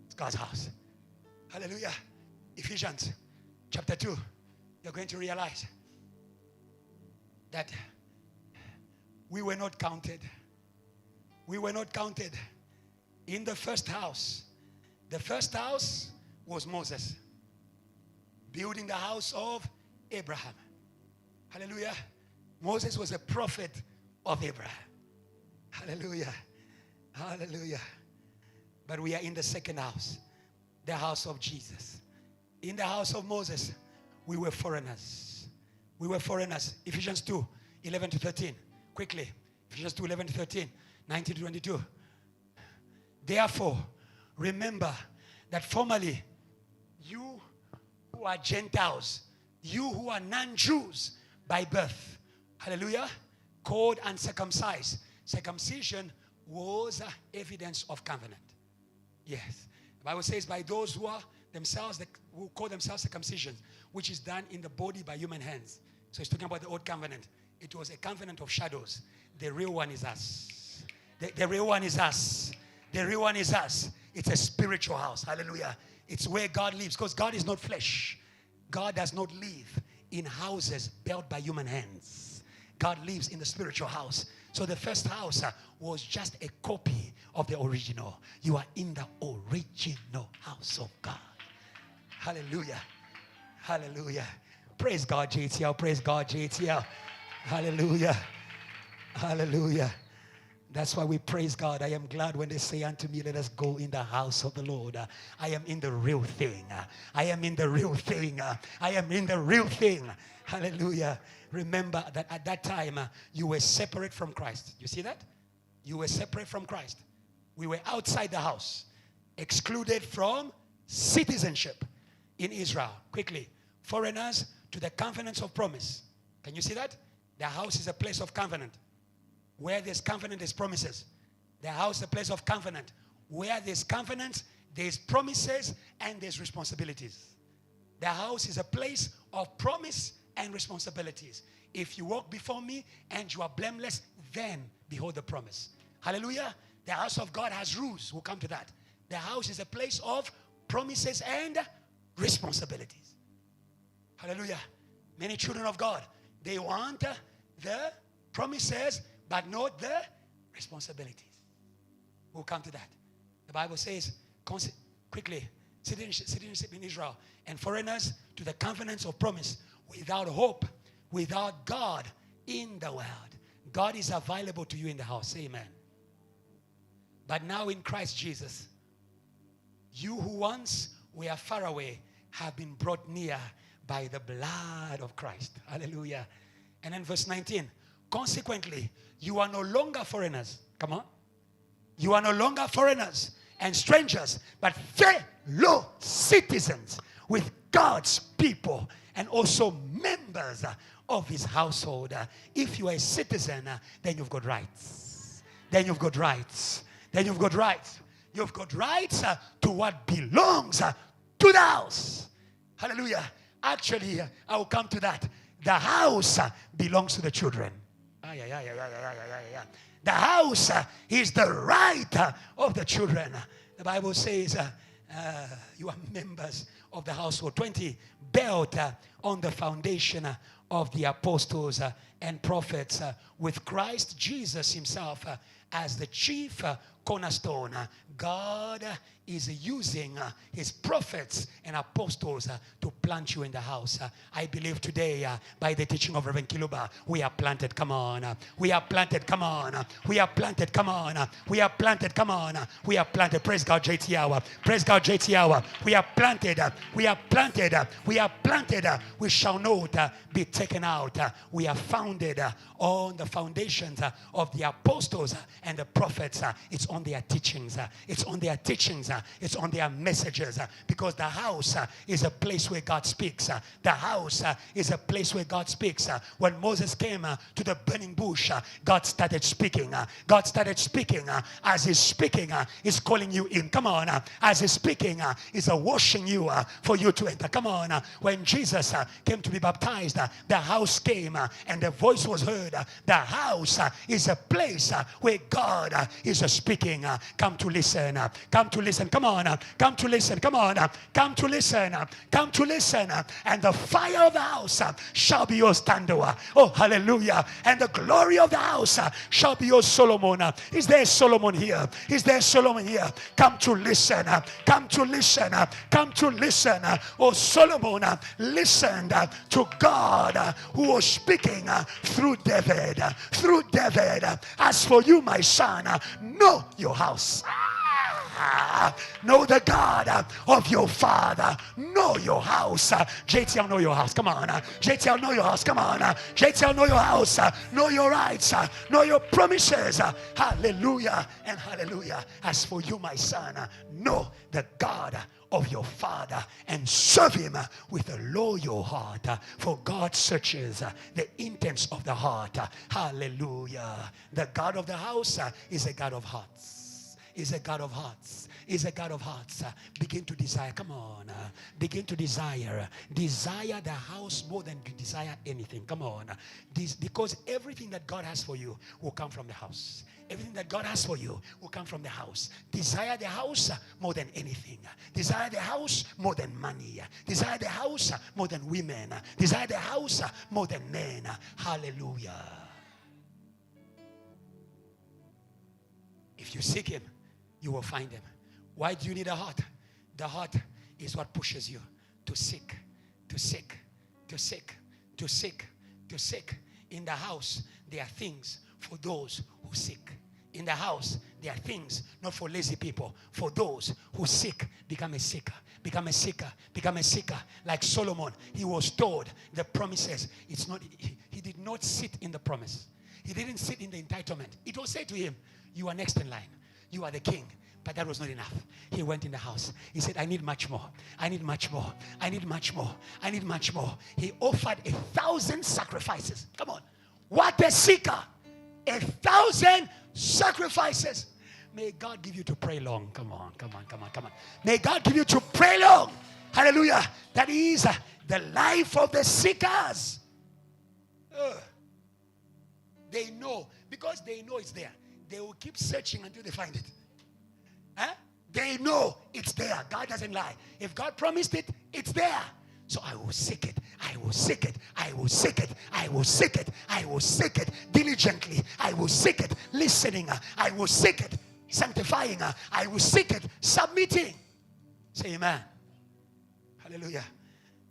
It's God's house. Hallelujah. Ephesians chapter 2. You're going to realize that we were not counted. We were not counted in the first house. The first house was Moses building the house of Abraham. Hallelujah. Moses was a prophet of Abraham. Hallelujah. Hallelujah. But we are in the second house, the house of Jesus. In the house of Moses, we were foreigners. We were foreigners. Ephesians 2, 11 to 13. Quickly. Ephesians 2, 11 to 13. 19 to 22. Therefore, remember that formerly you who are Gentiles, you who are non-Jews by birth, hallelujah, called uncircumcised. Circumcision was evidence of covenant. Yes. The Bible says by those who are themselves, who call themselves circumcision, which is done in the body by human hands. So it's talking about the old covenant. It was a covenant of shadows. The real one is us. The real one is us. The real one is us. It's a spiritual house. Hallelujah. It's where God lives, because God is not flesh. God does not live in houses built by human hands. God lives in the spiritual house. So the first house was just a copy of the original. You are in the original house of God. Hallelujah. Hallelujah. Praise God, JTL. Praise God, JTL. Hallelujah. Hallelujah. That's why we praise God. I am glad when they say unto me, let us go in the house of the Lord. I am in the real thing. I am in the real thing. I am in the real thing. Hallelujah. Remember that at that time, you were separate from Christ. You see that? You were separate from Christ. We were outside the house, excluded from citizenship in Israel. Quickly. Foreigners to the covenants of promise. Can you see that? The house is a place of covenant. Where there's covenant, there's promises. The house is a place of covenant. Where there's covenant, there's promises and there's responsibilities. The house is a place of promise and responsibilities. If you walk before me and you are blameless, then behold the promise. Hallelujah. The house of God has rules. We'll come to that. The house is a place of promises and responsibilities. Hallelujah. Many children of God, they want the promises but not the responsibilities. We'll come to that. The Bible says, quickly, citizenship in Israel and foreigners to the covenants of promise, without hope, without God in the world. God is available to you in the house. Amen. But now in Christ Jesus, you who once were far away have been brought near by the blood of Christ. Hallelujah. And then verse 19. Consequently, you are no longer foreigners. Come on. You are no longer foreigners and strangers, but fellow citizens with God's people and also members of his household. If you are a citizen, then you've got rights. Then you've got rights. Then you've got rights. You've got rights to what belongs to the house. Hallelujah. Actually, I will come to that. The house belongs to the children. The house is the right of the children. The Bible says you are members of the household. 20, built on the foundation of the apostles and prophets, with Christ Jesus himself as the chief cornerstone. God is using his prophets and apostles to plant you in the house. I believe today, by the teaching of Reverend Kiluba, we are planted. Come on. We are planted. Come on. We are planted. Come on. We are planted. Come on. We are planted. Praise God, JT Hour. Praise God, JT Hour. We are planted. We are planted. We are planted. We shall not be taken out. We are founded on the foundations of the apostles and the prophets. It's on their teachings. It's on their teachings. It's on their messages. Because the house is a place where God speaks. The house is a place where God speaks. When Moses came to the burning bush, God started speaking. God started speaking. As he's speaking, he's calling you in. Come on. As he's speaking, he's washing you for you to enter. Come on. When Jesus came to be baptized, the house came and the voice was heard. The house is a place where God is speaking. Come to listen. Come to listen. Come on. Come to listen. Come on. Come to listen. Come to listen. And the fire of the house shall be your standard. Oh, hallelujah. And the glory of the house shall be your Solomon. Is there Solomon here? Is there Solomon here? Come to listen. Come to listen. Come to listen. Oh, Solomon listened to God who was speaking through David. Through David. As for you, my son, know your house. Know the God of your father. Know your house. JTL, know your house. Come on. JTL, know your house. Come on. JTL, know your house. Know your rights. Know your promises. Hallelujah and hallelujah. As for you, my son, know the God of your father and serve him with a loyal heart. For God searches the intents of the heart. Hallelujah. The God of the house is a God of hearts. is a God of hearts. Is a God of hearts. Begin to desire. Come on. Begin to desire. Desire the house more than you desire anything. Come on. Because everything that God has for you will come from the house. Everything that God has for you will come from the house. Desire the house more than anything. Desire the house more than money. Desire the house more than women. Desire the house more than men. Hallelujah. If you seek him, you will find him. Why do you need a heart? The heart is what pushes you to seek, to seek, to seek, to seek, to seek. In the house, there are things for those who seek. In the house, there are things not for lazy people, for those who seek. Become a seeker, become a seeker, become a seeker. Like Solomon, he was told the promises. It's not. He did not sit in the promise. He didn't sit in the entitlement. It was said to him, you are next in line. You are the king. But that was not enough. He went in the house. He said, I need much more. I need much more. I need much more. I need much more. He offered 1,000 sacrifices. Come on. What a seeker. 1,000 sacrifices. May God give you to pray long. Come on, come on, come on, come on. May God give you to pray long. Hallelujah. That is the life of the seekers. They know. Because they know it's there. They will keep searching until they find it. Huh? They know it's there. God doesn't lie. If God promised it, it's there. So I will seek it. I will seek it. I will seek it. I will seek it. I will seek it diligently. I will seek it listening. I will seek it sanctifying. I will seek it submitting. Say amen. Hallelujah.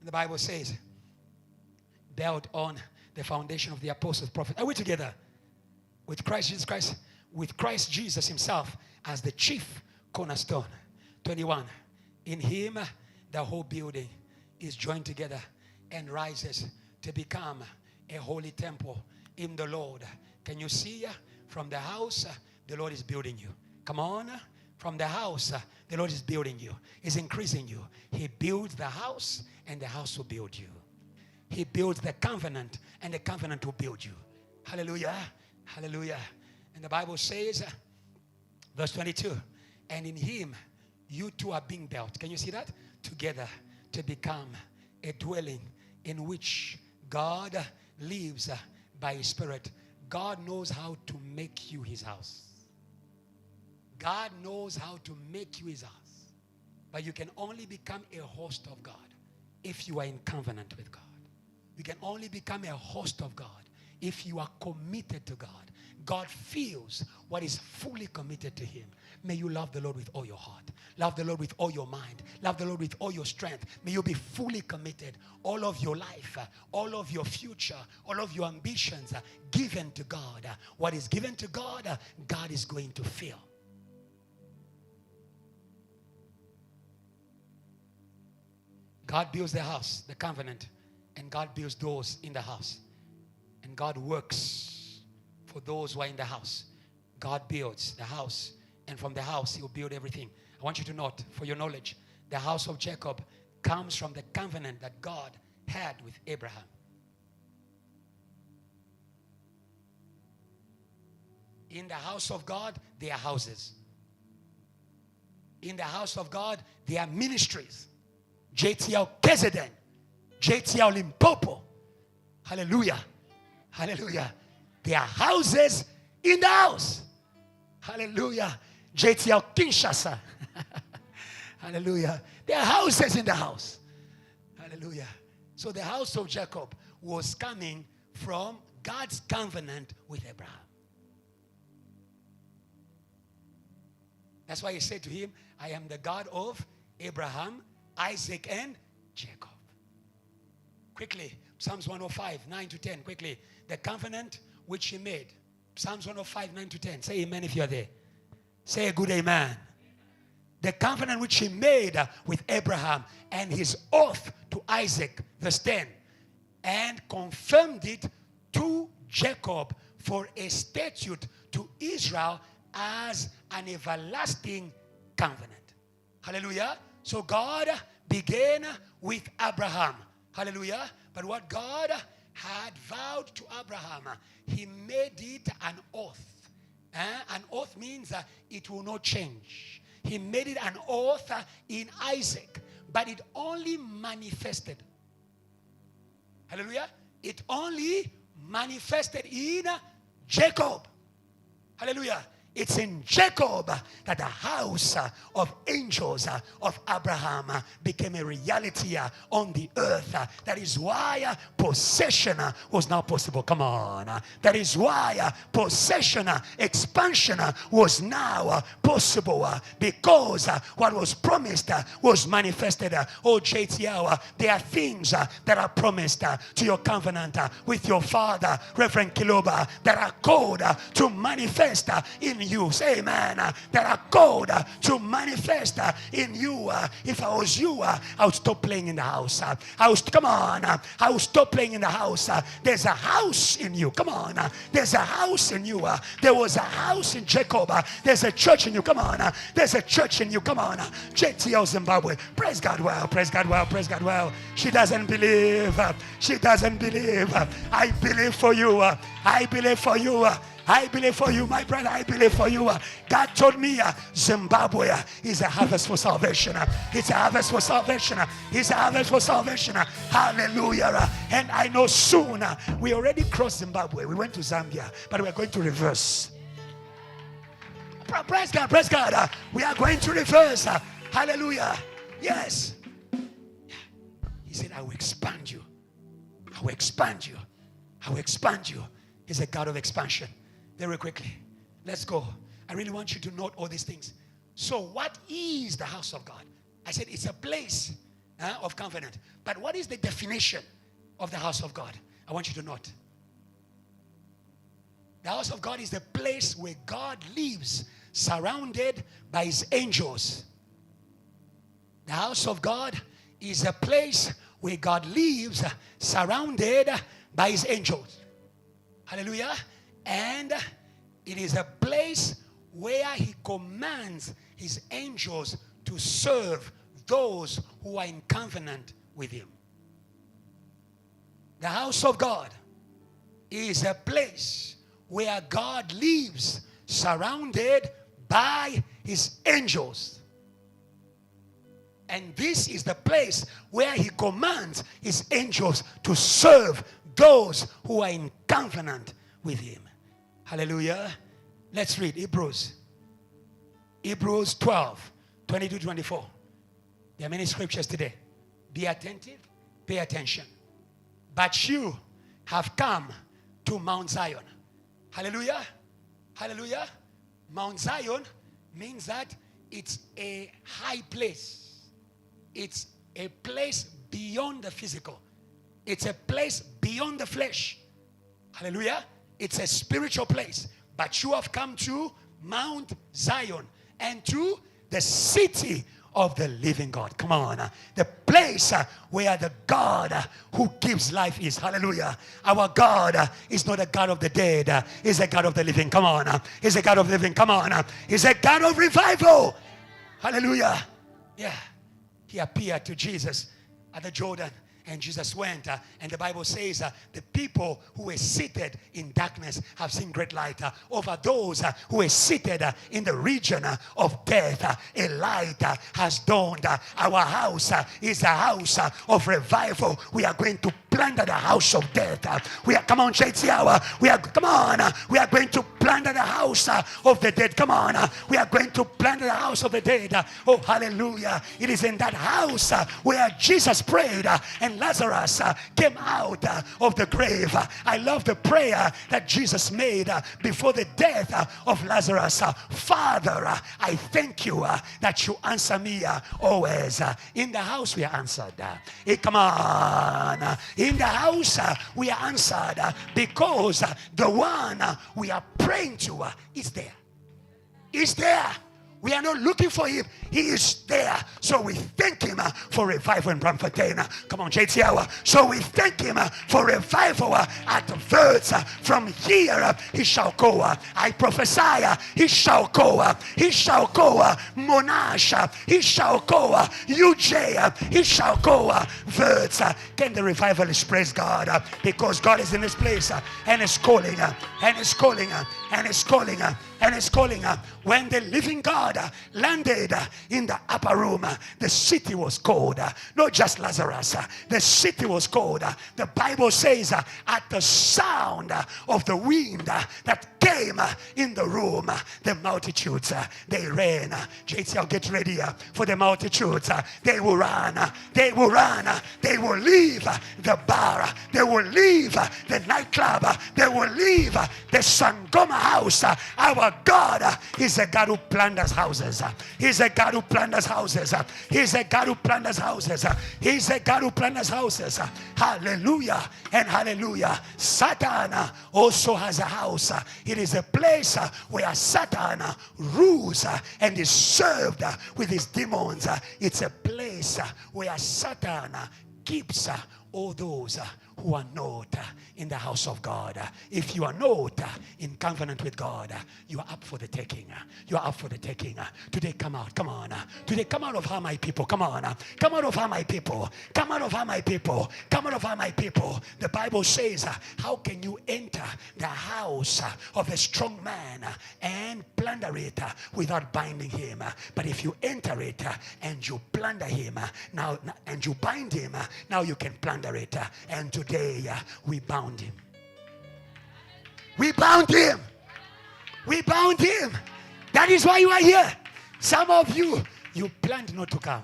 The Bible says, built on the foundation of the apostles, prophets. Are we together? With Christ Jesus Christ. With Christ Jesus himself as the chief cornerstone. 21. In him, the whole building is joined together and rises to become a holy temple in the Lord. Can you see? From the house, the Lord is building you. Come on. From the house, the Lord is building you. He's increasing you. He builds the house and the house will build you. He builds the covenant and the covenant will build you. Hallelujah. Hallelujah. And the Bible says, verse 22, and in him you two are being built. Can you see that? Together to become a dwelling in which God lives by his Spirit. God knows how to make you his house. God knows how to make you his house. But you can only become a host of God if you are in covenant with God. You can only become a host of God if you are committed to God. God feels what is fully committed to him. May you love the Lord with all your heart. Love the Lord with all your mind. Love the Lord with all your strength. May you be fully committed. All of your life, all of your future, all of your ambitions given to God. What is given to God, God is going to fill. God builds the house, the covenant, and God builds doors in the house. And God works for those who are in the house. God builds the house, and from the house he will build everything. I want you to note, for your knowledge, the house of Jacob comes from the covenant that God had with Abraham. In the house of God, there are houses. In the house of God, there are ministries. JTL Keseden, JTL Limpopo. Hallelujah. Hallelujah. There are houses in the house. Hallelujah. JTL Kinshasa. Hallelujah. There are houses in the house. Hallelujah. So the house of Jacob was coming from God's covenant with Abraham. That's why he said to him, I am the God of Abraham, Isaac, and Jacob. Quickly, Psalms 105, 9 to 10. Quickly, the covenant which he made. Psalms 105, 9 to 10. Say amen if you are there. Say a good amen. The covenant which he made with Abraham and his oath to Isaac, verse 10, and confirmed it to Jacob for a statute to Israel as an everlasting covenant. Hallelujah. So God began with Abraham. Hallelujah. But what God had vowed to Abraham, he made it an oath An oath means it will not change. He made it an oath in Isaac, but it only manifested. Hallelujah. It only manifested in Jacob. Hallelujah. It's in Jacob that the house of angels of Abraham became a reality on the earth. That is why possession was now possible. Come on. That is why possession, expansion was now possible, because what was promised was manifested. Oh, JTL, there are things that are promised to your covenant with your father, Reverend Kiluba, that are called to manifest in you. Say amen. That are called to manifest in you. If I was you, I would stop playing in the house. I would stop playing in the house. There's a house in you. Come on. There's a house in you. There was a house in Jacob. There's a church in you. Come on. There's a church in you. Come on. JTL Zimbabwe. Praise God well. Praise God well. Praise God well. She doesn't believe. She doesn't believe. I believe for you. I believe for you. I believe for you, my brother. I believe for you. God told me Zimbabwe is a harvest for salvation. It's a harvest for salvation. It's a harvest for salvation. Hallelujah. And I know soon we already crossed Zimbabwe. We went to Zambia, but we're going to reverse. Praise God. Praise God. We are going to reverse. Hallelujah. Yes. He said, I will expand you. I will expand you. I will expand you. He's a God of expansion. Very quickly, let's go. I really want you to note all these things. So what is the house of God? I said it's a place of covenant. But what is the definition of the house of God? I want you to note. The house of God is the place where God lives, surrounded by his angels. The house of God is a place where God lives, surrounded by his angels. Hallelujah. And it is a place where he commands his angels to serve those who are in covenant with him. The house of God is a place where God lives, surrounded by his angels. And this is the place where he commands his angels to serve those who are in covenant with him. Hallelujah. Let's read Hebrews 12, 22-24. There are many scriptures today. Be attentive, pay attention. But you have come to Mount Zion. Hallelujah. Hallelujah. Mount Zion means that it's a high place. It's a place beyond the physical. It's a place beyond the flesh. Hallelujah. It's a spiritual place. But you have come to Mount Zion and to the city of the living God. Come on. The place where the God who gives life is. Hallelujah. Our God is not a God of the dead. He's a God of the living. Come on. He's a God of the living. Come on. He's a God of revival. Hallelujah. Yeah. He appeared to Jesus at the Jordan. And Jesus went, and the Bible says the people who were seated in darkness have seen great light. Over those who were seated in the region of death, a light has dawned. Our house is a house of revival. We are going to plunder the house of death. We are, come on, JTL. We are going to plunder the house of the dead. Come on, we are going to plunder the house of the dead. Oh, hallelujah. It is in that house where Jesus prayed and Lazarus came out of the grave. I love the prayer that Jesus made before the death of Lazarus. Father, I thank you that you answer me always. In the house we are answered. Come on. In the house we are answered because the one we are praying to is there. Is there. We are not looking for him. He is there. So we thank him for revival in Bramfontein. Come on, JTL. So we thank him for revival at the words. From here he shall go. I prophesy he shall go. He shall go. Monash. He shall go. UJ. He shall go. Words. Can the revivalist praise God? Because God is in this place and is calling. And is calling. And is calling. And is calling. When the living God landed in the upper room, the city was cold. Not just Lazarus. The city was cold. The Bible says at the sound of the wind that came in the room, the multitudes, they ran. JTL, get ready for the multitudes. They will run. They will run. They will leave the bar. They will leave the nightclub. They will leave the Sangoma house. Our God is a God who plunders houses. He's a God who plunders houses. He's a God who plunders houses. He's a God who plunders houses. Hallelujah and hallelujah. Satan also has a house. It is a place where Satan rules and is served with his demons. It's a place where Satan keeps all those who are not in the house of God. If you are not in covenant with God, you are up for the taking. You are up for the taking. Today, come out. Come on. Today, come out of her, my people. Come on. Come out of her, my people. Come out of her, my people. Come out of her, my people. The Bible says, how can you enter the house of a strong man and plunder it without binding him? But if you enter it and you plunder him, now and you bind him, now you can plunder it. And today we bound him. We bound him. We bound him. That is why you are here. Some of you planned not to come.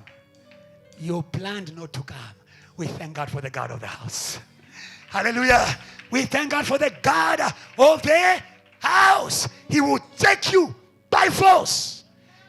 You planned not to come. We thank God for the God of the house. Hallelujah. We thank God for the God of the house. He will take you by force.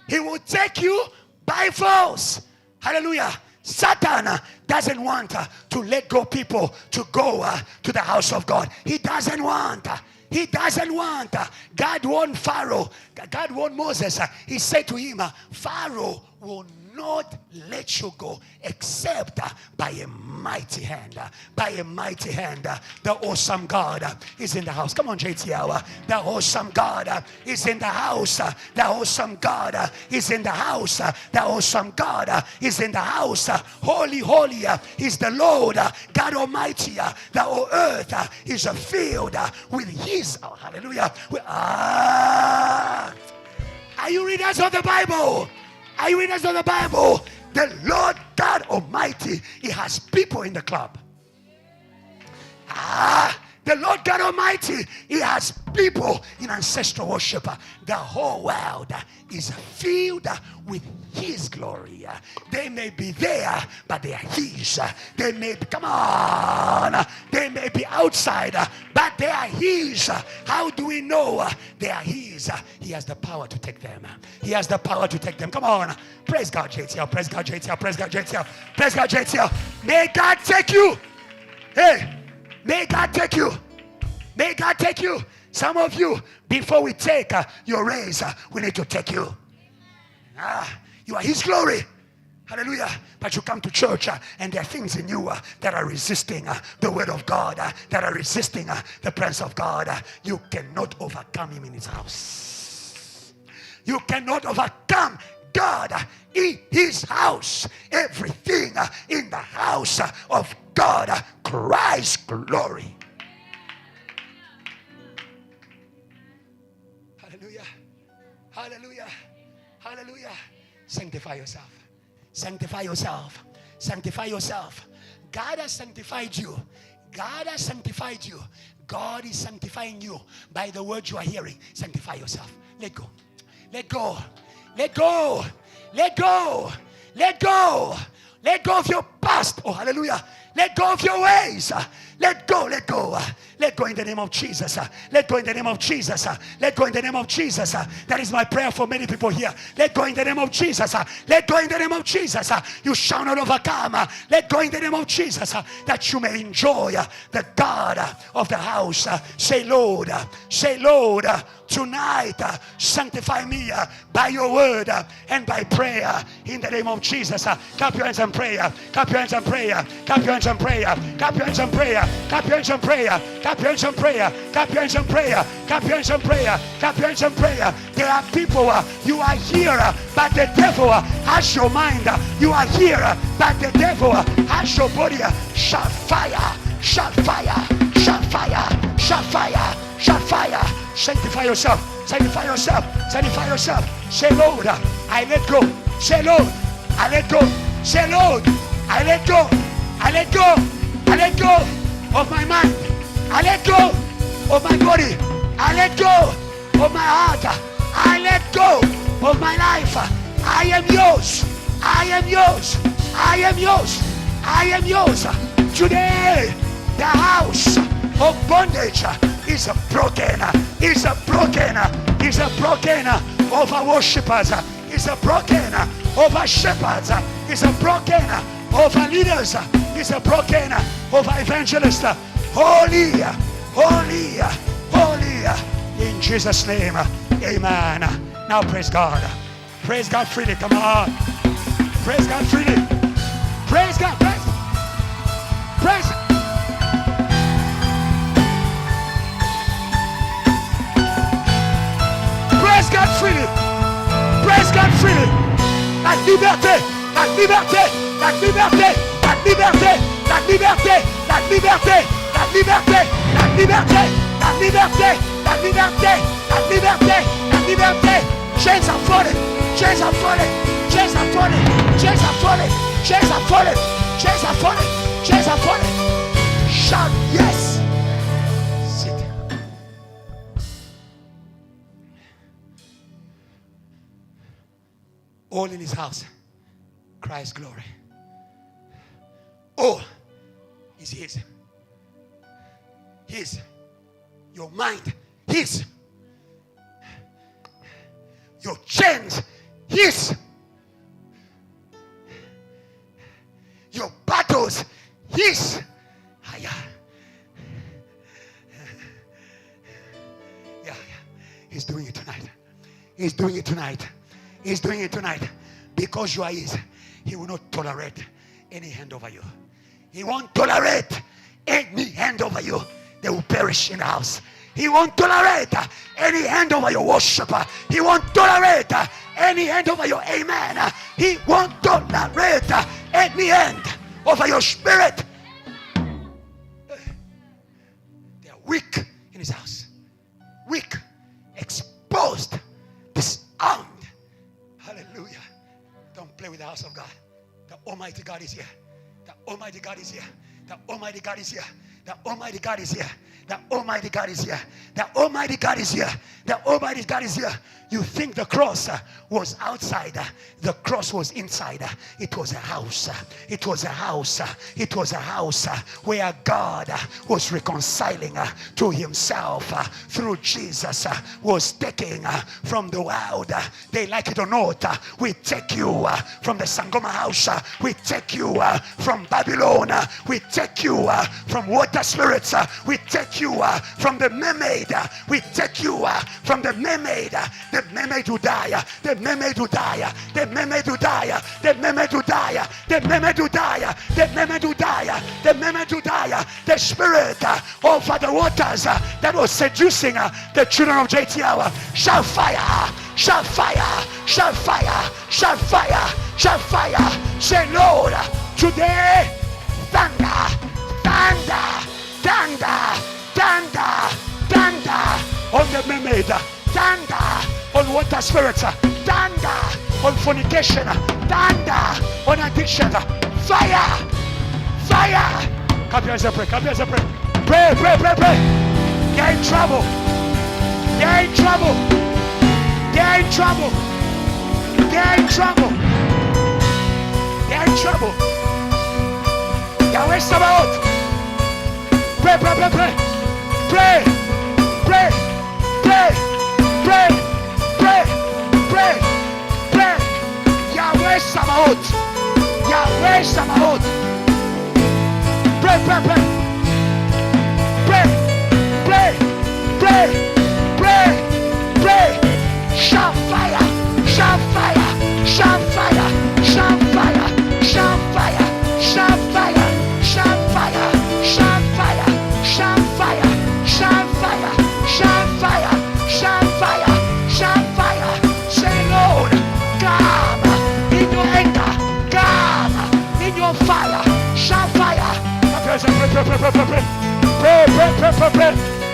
He will take you by force. Hallelujah. Satan doesn't want to let go people to go to the house of God. He doesn't want. He doesn't want. God warned Pharaoh. God warned Moses. He said to him, Pharaoh will not let you go except by a mighty hand. By a mighty hand. The awesome God is in the house. Come on, JTL. The awesome God is in the house. The awesome God is in the house. The awesome God is in the house. Holy, holy is the Lord God Almighty. The whole earth is filled with his. Oh, hallelujah. Are you readers of the Bible? Are you readers of the Bible? The Lord God Almighty, he has people in the club. The Lord God Almighty, he has people in ancestral worship. The whole world is filled with his glory. They may be there, but they are his. They may be, come on, they may be outside, but they are his. How do we know they are his? He has the power to take them. He has the power to take them. Come on. Praise God, JTL. Praise God, JTL. Praise God, JTL. Praise God, JTL. May God take you. Hey. May God take you. May God take you. Some of you, before we take your raise, we need to take you. You are his glory. Hallelujah. But you come to church and there are things in you that are resisting the word of God, that are resisting the presence of God. You cannot overcome him in his house. You cannot overcome God in his house. Everything in the house of God cries glory. Hallelujah. Hallelujah. Hallelujah. Sanctify yourself. Sanctify yourself. Sanctify yourself. God has sanctified you. God has sanctified you. God is sanctifying you by the word you are hearing. Sanctify yourself. Let go. Let go. Let go. Let go. Let go. Let go of your past. Oh, hallelujah. Let go of your ways. Let go. Let go. Let go in the name of Jesus. Let go in the name of Jesus. Let go in the name of Jesus. That is my prayer for many people here. Let go in the name of Jesus. Let go in the name of Jesus. You shall not overcome. Let go in the name of Jesus. That you may enjoy the God of the house. Say, Lord, tonight, sanctify me by your word and by prayer in the name of Jesus. Clap your hands and prayer. Clap your hands and prayer. Clap your hands and prayer. Clap your hands and prayer. Clap your hands and prayer. Clap your hands and prayer. Clap your hands and prayer. Clap your hands and prayer. Clap your hands and prayer. There are people, you are here, but the devil has your mind. You are here, but the devil has your body. Shout fire. Shout fire. Shout fire. Shout fire. Shout fire. Sanctify yourself. Sanctify yourself. Sanctify yourself. Say, Lord, I let go. Say, Lord, I let go. Say, Lord, I let go. I let go. I let go of my mind. I let go of my body. I let go of my heart. I let go of my life. I am yours. I am yours. I am yours. I am yours. Today, the house of bondage is broken. Is broken. Is broken over worshippers. Is broken over shepherds. Is broken over leaders. Is broken over evangelists. Holy, holy, holy. In Jesus' name, amen. Now praise God. Praise God freely. Come on. Praise God freely. Praise God. Praise. Praise. Praise God freely. Praise God freely. La liberté. La liberté. La liberté. La liberté. La liberté. La liberté. La liberté. La liberté. La liberté. La liberté. La liberté. La liberté. Chains are falling. Chains are falling. Chains are falling. Chains are falling. Chains are falling. Chains are falling. Chains are falling. Shout yes. Sit. All in his house cries glory. All is his. His. Your mind. His. Your chains. His. Your battles. His. Yeah. He's doing it tonight. He's doing it tonight. He's doing it tonight. Because you are his, he will not tolerate any hand over you. He won't tolerate any hand over you. They will perish in the house. He won't tolerate any hand over your worshiper. He won't tolerate any hand over your amen. He won't tolerate any hand over your spirit. They are weak in his house. Weak, exposed, disarmed. Hallelujah. Don't play with the house of God. The Almighty God is here. The Almighty God is here. The Almighty God is here. The Almighty God is here. The Almighty God is here. The Almighty God is here. The Almighty God is here. You think the cross was outside. The cross was inside. It was a house. It was a house. It was a house where God was reconciling to himself through Jesus. Was taking from the world. They like it or not. We take you from the Sangoma house. We take you from Babylon. We take you from water spirits. We take you from the mermaid. We take you from the mermaid. The mermaid who die. The mermaid who die. The mermaid who die. The mermaid who die. The mermaid who die. The mermaid who die. The mermaid who die. The spirit over the waters that was seducing the children of JTL. Shout fire. Shout fire. Shout fire. Shout fire. Shout fire. Say, Lord, today, thunder, thunder, thunder, thunder, thunder on the mermaid, thunder on water spirits, thunder on fornication, thunder on addiction, fire, fire. Come here as a pray, come here as a pray. Pray, pray, pray, pray. They're in trouble. They're in trouble. They're in trouble. They're in trouble. They're in trouble. Yahweh Sabaoth. Pray, pray, pray, pray. Pray, pray, pray, pray, pray, pray, pray. Yahweh Sabaoth. Yahweh Sabaoth. Pray, pray, pray. Pray, pray, pray, pray, Pray.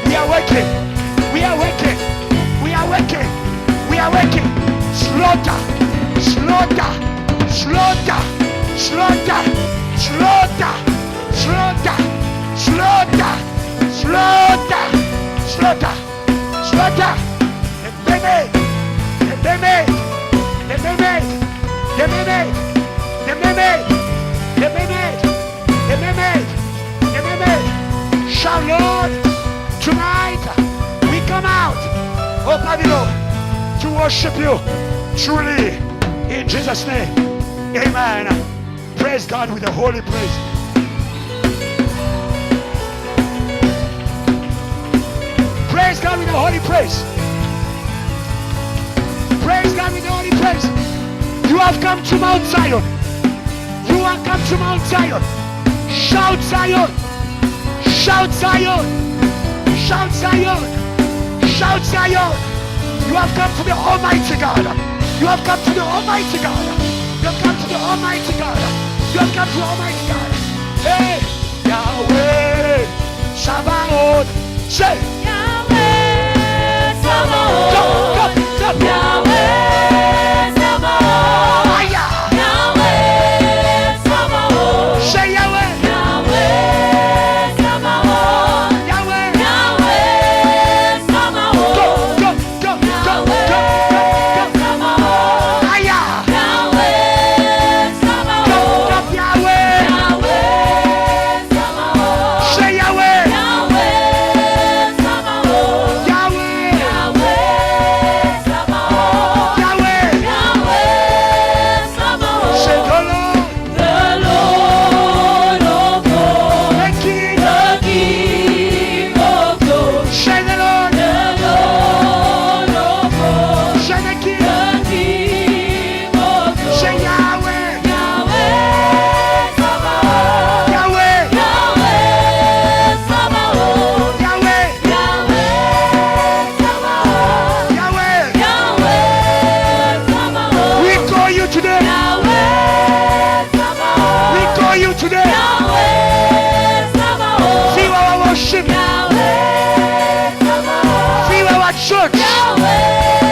We are working. We are working. We are working. We are working. Slaughter. Slaughter. Slaughter. Slaughter. Slaughter. Slaughter. Slaughter. Slaughter. Slaughter. Slaughter. Shout, Lord, tonight we come out, oh Babylon, to worship you truly in Jesus' name. Amen. Praise God with a holy praise. Praise God with a holy praise. Praise God with the holy praise. You have come to Mount Zion. You have come to Mount Zion. Shout Zion. Shout Zion. Shout Zion. Shout Zion. You have come to the Almighty God. You have come to the Almighty God. You have come to the Almighty God. You have come to the Almighty God. Hey, Yahweh, Sabaoth. Say, Yahweh, Sabaoth. Come. Yahweh, Sabaoth. Yahweh, Sabaoth. Say Yahweh. Yahweh, Sabaoth. Yahweh. Yahweh, Sabaoth. Go. Yahweh, Sabaoth. Aya. Yahweh, Sabaoth. Come, Yahweh. Yahweh, Sabaoth. Say Yahweh. Yahweh, Sabaoth. Yahweh. Yahweh, Sabaoth. Yahweh. Yahweh, Sabaoth. Say the Lord. The Lord of hosts, The King. the King of glory. Say the Lord. The Lord of hosts, Say the King. the King of glory. Say Yahweh. Yahweh, Sabaoth. Yahweh. Yahweh, Sabaoth. Yahweh. Yahweh, Sabaoth. Yahweh. Yahweh, Sabaoth. We call you today. Yahweh, Sabaoth. We call you today. Yahweh, Sabaoth. Feel our worship. Yahweh, Sabaoth. Feel our church. Yahweh,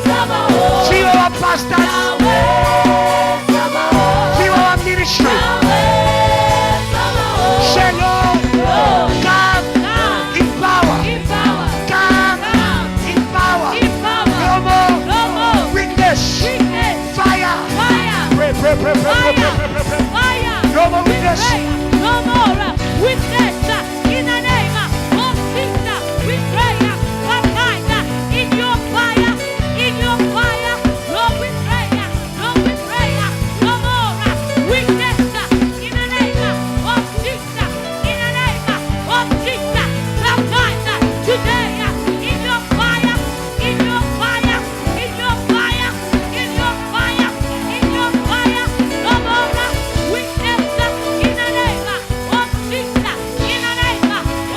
Sabaoth. Feel our pastors. Yahweh, Sabaoth. Feel our ministry. Yahweh, Sabaoth. Say Lord. Lord, Come come in power. in power. Come in power. In power. No more No more weakness. weakness. Fire. Fire. Pray. Fire. No more weakness. No more weakness. In the name of Jesus, we pray. Baptize in your fire. In your fire. Lord, we pray. Lord, we pray. No more weakness. In the name of Jesus. In the name of Jesus. Baptize today. In your fire. In your fire. In your fire. In your fire. In your fire. No more weakness. In the name of Jesus. In the name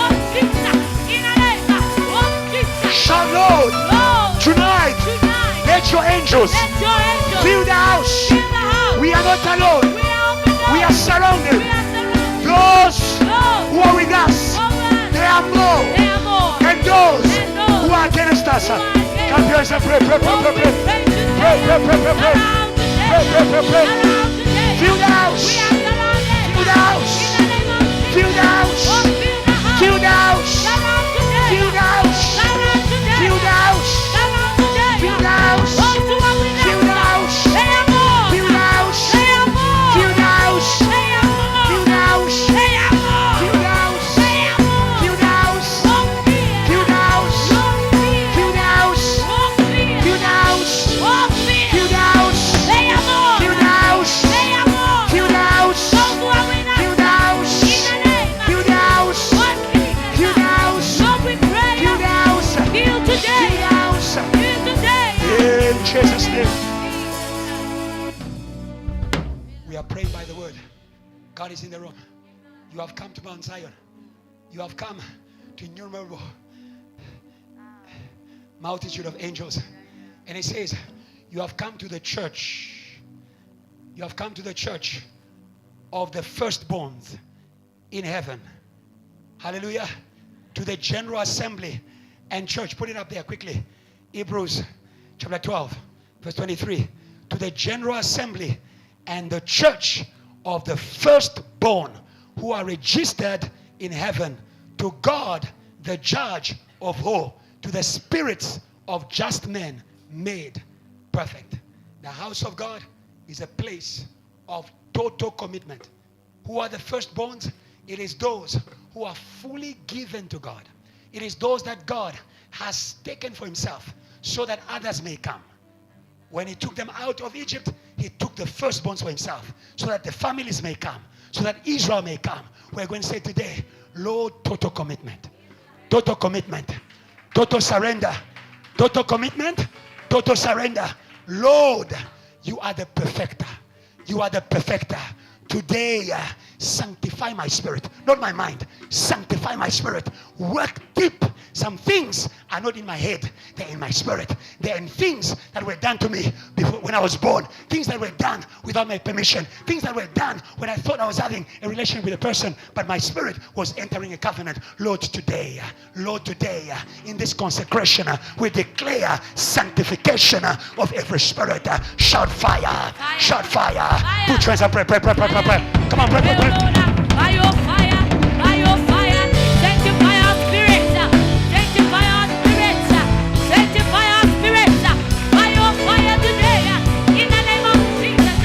of Jesus. In the name of Jesus. Shout Lord. Lord, Tonight. tonight, Let your angels let your angels fill the house. fill the house. We are not alone. We are open doors. We are surrounded. We are surrounded. Those Those who are with us, who are they are more they are more than those than those who are against us. who are against Come here and pray. Lord, we pray today. Pray. Around today. Fill the house. We are surrounded. Fill the house. In the name of Jesus. Fill the house. Oh, fill the house. Fill the house. Surround today. Fill the house. Surround today. Fill the house. Surround today. Fill the house. Those who are with us. Fill the house. They are more. Fill the house. They are more. Fill the house. They are more. Fill the house. They are more. Fill the house. They are more. Fill the house. Walk fear. Fill the house. Walk fear. Fill the house. Walk fear. Fill the house. Walk fear. Fill the house. They are more. Fill the house. They are more. Fill the house. Those who are with us. Fill the house. In the name. Fill the house. One Jesus. Fill the house. Lord, we pray. Fill the house. Fill today. Fill the house. Fill today. In Jesus' name. We are praying by the word. God is in the room. You have come to Mount Zion. You have come to innumerable multitude of angels. And it says, you have come to the church. You have come to the church of the firstborns in heaven. Hallelujah. To the General Assembly and church. Put it up there quickly. Hebrews chapter 12, verse 23. To the General Assembly and the church of the firstborn who are registered in heaven. To God, the judge of all. To the spirits of just men made perfect. The house of God is a place of total commitment. Who are the firstborns? It is those who are fully given to God. It is those that God has taken for himself so that others may come. When he took them out of Egypt, he took the firstborns for himself so that the families may come, so that Israel may come. We're going to say today, Lord, total commitment. Total commitment. Total surrender. Total commitment. Total surrender. Lord, you are the perfecter. You are the perfecter. Today, sanctify my spirit, not my mind. Sanctify my spirit. Work deep. Some things are not in my head, they're in my spirit. They're in things that were done to me before, when I was born. Things that were done without my permission. Things that were done when I thought I was having a relationship with a person, but my spirit was entering a covenant. Lord, today, in this consecration, we declare sanctification of every spirit. Shout fire. Shout fire. Put your hands up, pray. Come on, pray. By your fire, sanctify our spirits, sanctify our spirits, sanctify our spirits, by your fire today, in the name of Jesus,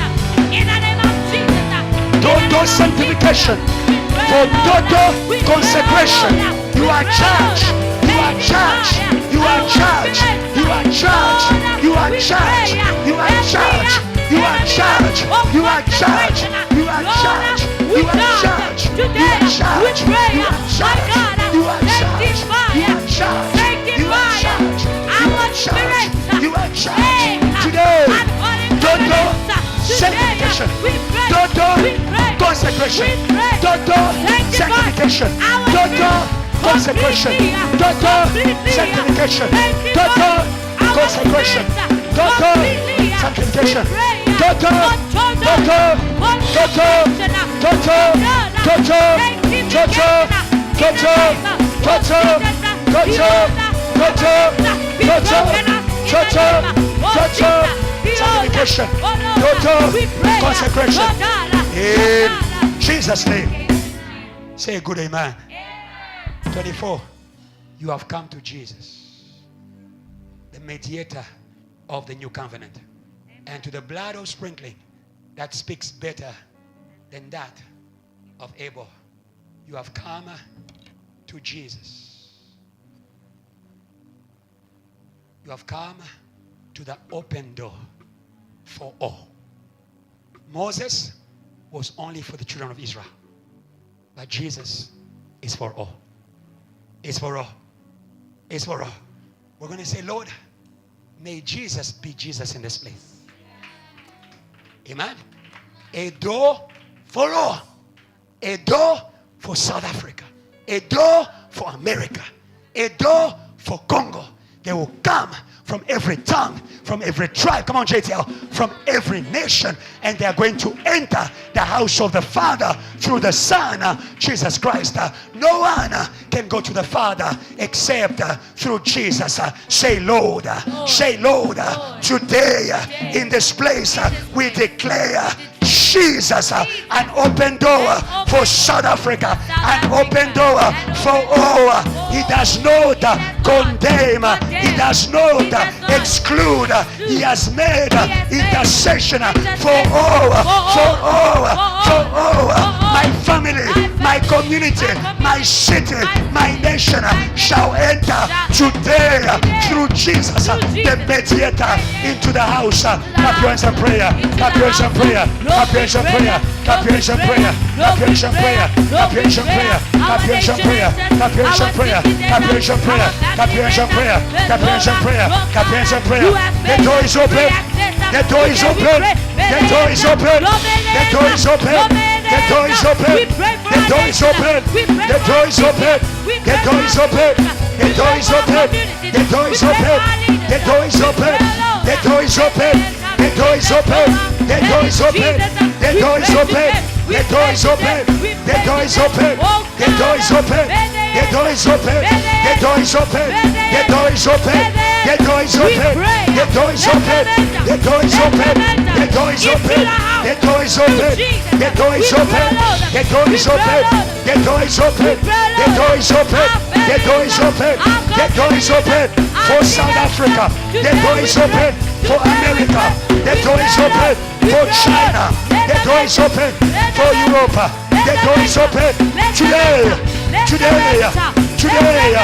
in the name of Jesus. Total sanctification, for total consecration. You are charged, you are charged, you are charged, you are charged, you are charged, you are charged, you are charged, you are charged, you are charged, you are charged, today, we pray, my God, you are charged, you are charged, you are charged, our spirits, you are charged today. Total sanctification, total consecration, total sanctification, total consecration, total sanctification, total consecration, total sanctification, total consecration. In Jesus' name. Say a good amen. 24. You have come to Jesus, the mediator of the new covenant, and to the blood of sprinkling that speaks better than that of Abel. You have come to Jesus. You have come to the open door for all. Moses was only for the children of Israel, but Jesus is for all. It's for all. It's for all. We're going to say, Lord, may Jesus be Jesus in this place. Amen. A door for all. A door for South Africa. A door for America. A door for Congo. They will come from every tongue, from every tribe. Come on, JTL. From every nation. And they are going to enter the house of the Father through the Son, Jesus Christ. No one can go to the Father except through Jesus. Say, Lord. Say, Lord. Today, in this place, we declare Jesus, an open door for South Africa, an open door for all. He does not condemn, he does not exclude. He has made intercession for all, for all, for all. My family, my community, my city, my nation shall enter today through Jesus, the mediator, into the house. Clap your hands and prayer. Clap your hands and prayer. Clap your hands and prayer. Clap your hands and prayer. Clap your hands and prayer. Clap your hands and prayer. Clap your hands and prayer. Clap your hands and prayer. Clap your hands and prayer. Clap your hands and prayer. Clap your hands and prayer. Clap your hands and prayer. The door is open. The door is open. The door is open. The door is open. The door is open. The door is open. The door is open. The door is open. The door is open. The door is open. The door is open. The door is open. The door is open. The door is open. The door is open. The door is open. The door is open. The door is open. The door is open. The door is open. The door is open. The door is open. The door is open. The door is open. The door is open. The door is open. The door is open. The door is open. The door is open. The door is open. The door is open. The door is open for South Africa. The door is open for America. The door is open for China. The door is open for Europe. The door is open today. Today. Today.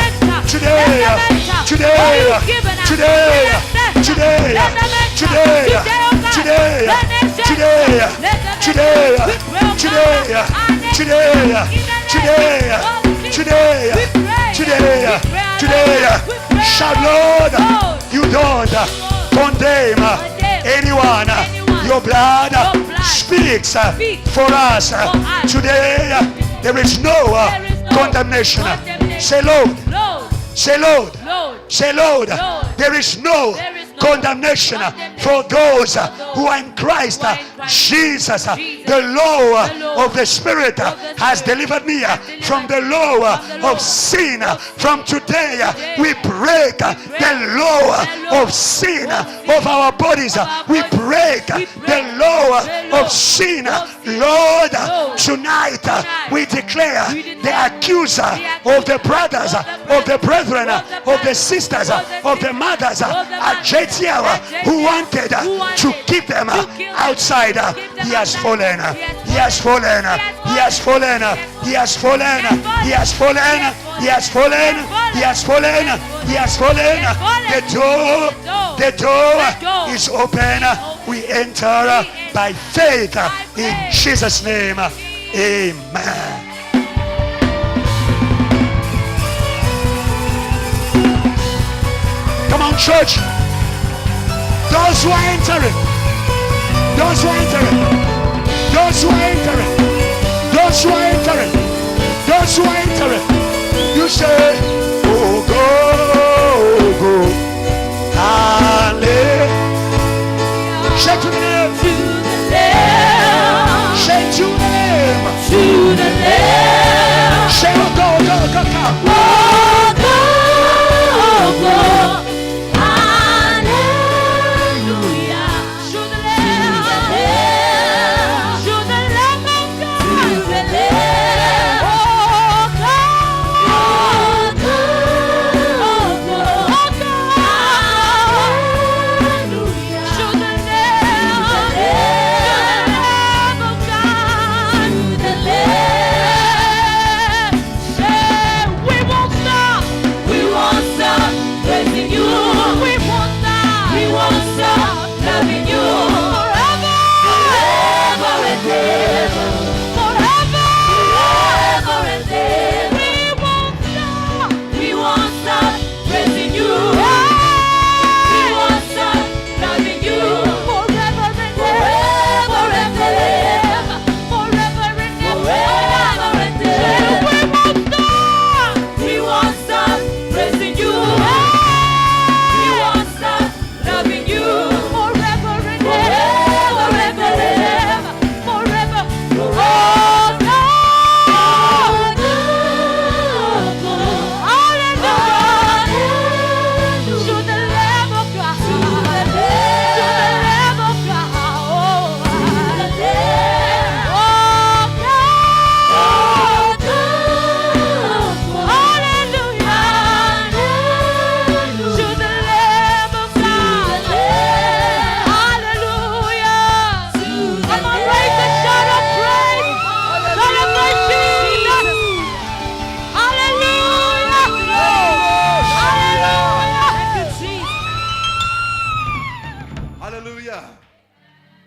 Today. Today. Today. Today. Today. Today. Today. Today. Today. Today. Today. Today. Today. Shout, Lord, you don't condemn anyone. Your blood speaks for us. Today there is no condemnation. Say, Lord. Say, Lord. Say, Lord. There is no condemnation for those who are in Christ Jesus. The law of the Spirit has delivered me from the law of sin. From today we break the law of sin of our bodies. We break the law of sin. Lord, tonight we declare the accuser of the brothers, of the brethren, of the sisters, of the mothers, who wanted to keep them outside. He has fallen. He has fallen. He has fallen. He has fallen. He has fallen. He has fallen. He has fallen. He has fallen. The door is open. We enter by faith in Jesus' name. Amen. Come on, church. Those who are entering, those who are entering, those who are entering, those who are entering, those who are entering, you say, oh go, hallelujah. Say to the name, say to the name, say oh go.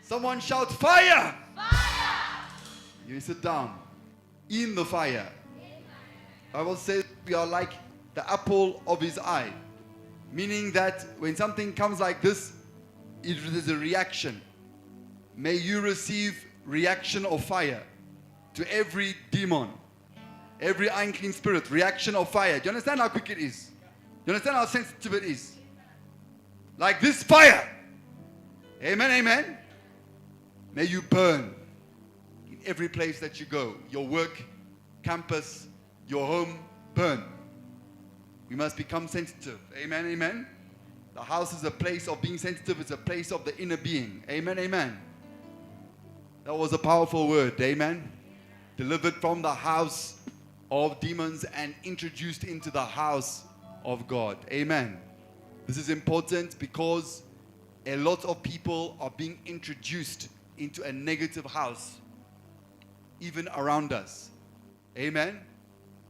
Someone shout fire! Fire! You sit down in the fire. I will say we are like the apple of his eye. Meaning that when something comes like this, it is a reaction. May you receive reaction of fire to every demon, every unclean spirit, reaction of fire. Do you understand how quick it is? Do you understand how sensitive it is? Like this fire. Amen, amen. May you burn in every place that you go. Your work, campus, your home, burn. We must become sensitive. Amen, amen. The house is a place of being sensitive. It's a place of the inner being. Amen, amen. That was a powerful word. Amen. Delivered from the house of demons and introduced into the house of God. Amen. This is important because a lot of people are being introduced into a negative house, even around us. Amen.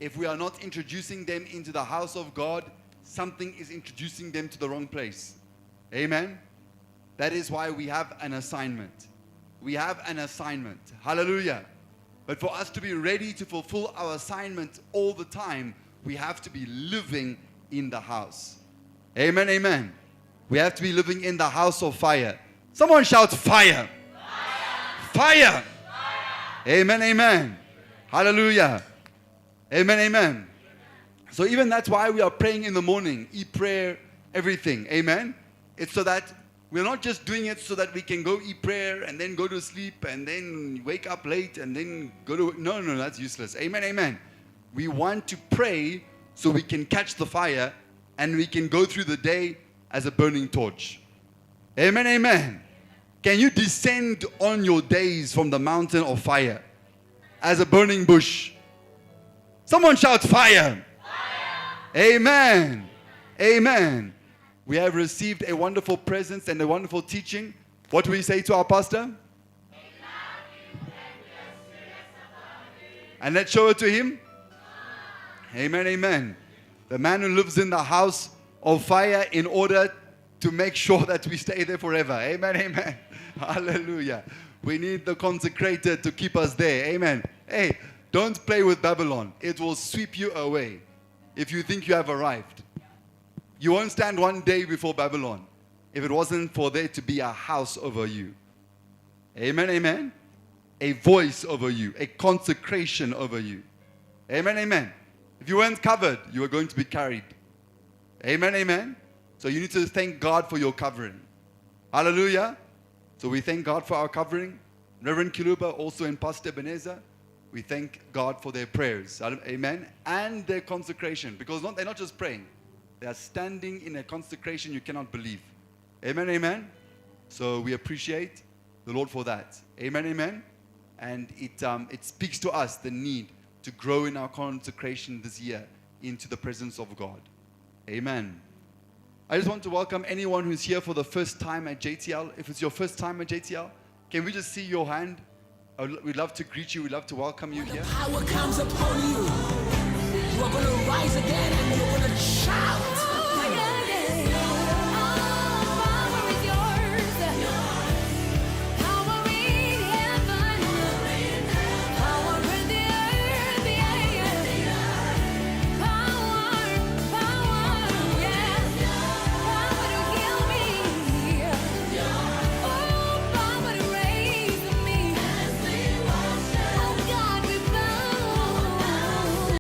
If we are not introducing them into the house of God, something is introducing them to the wrong place. Amen. That is why we have an assignment. We have an assignment. Hallelujah. But for us to be ready to fulfill our assignment all the time, we have to be living in the house. Amen, amen. We have to be living in the house of fire. Someone shout fire. Fire. Fire. Fire. Amen, amen. Hallelujah. Amen, amen. So even that's why we are praying in the morning. E-prayer, everything. Amen. It's so that we're not just doing it so that we can go eat prayer and then go to sleep and then wake up late and then go to... No, that's useless. Amen, amen. We want to pray so we can catch the fire and we can go through the day as a burning torch. Amen, amen. Can you descend on your days from the mountain of fire as a burning bush? Someone shout fire. Fire. Amen. Amen. We have received a wonderful presence and a wonderful teaching. What do we say to our pastor? And let's show it to him. Amen, amen. The man who lives in the house of fire in order to make sure that we stay there forever. Amen, amen. Hallelujah. We need the consecrated to keep us there. Amen. Hey, don't play with Babylon. It will sweep you away if you think you have arrived. You won't stand one day before Babylon if it wasn't for there to be a house over you. Amen, amen. A voice over you. A consecration over you. Amen, amen. If you weren't covered, you were going to be carried. Amen, amen. So you need to thank God for your covering. Hallelujah. So we thank God for our covering. Reverend Kiluba, also in Pastor Ebenezer. We thank God for their prayers. Amen. And their consecration. Because they're not just praying. They are standing in a consecration you cannot believe. Amen, amen. So we appreciate the Lord for that. Amen, amen. And it speaks to us the need to grow in our consecration this year into the presence of God. Amen. I just want to welcome anyone who's here for the first time at JTL. If it's your first time at JTL, can we just see your hand? We'd love to greet you. We'd love to welcome you here. Power comes upon you. You are going to rise again.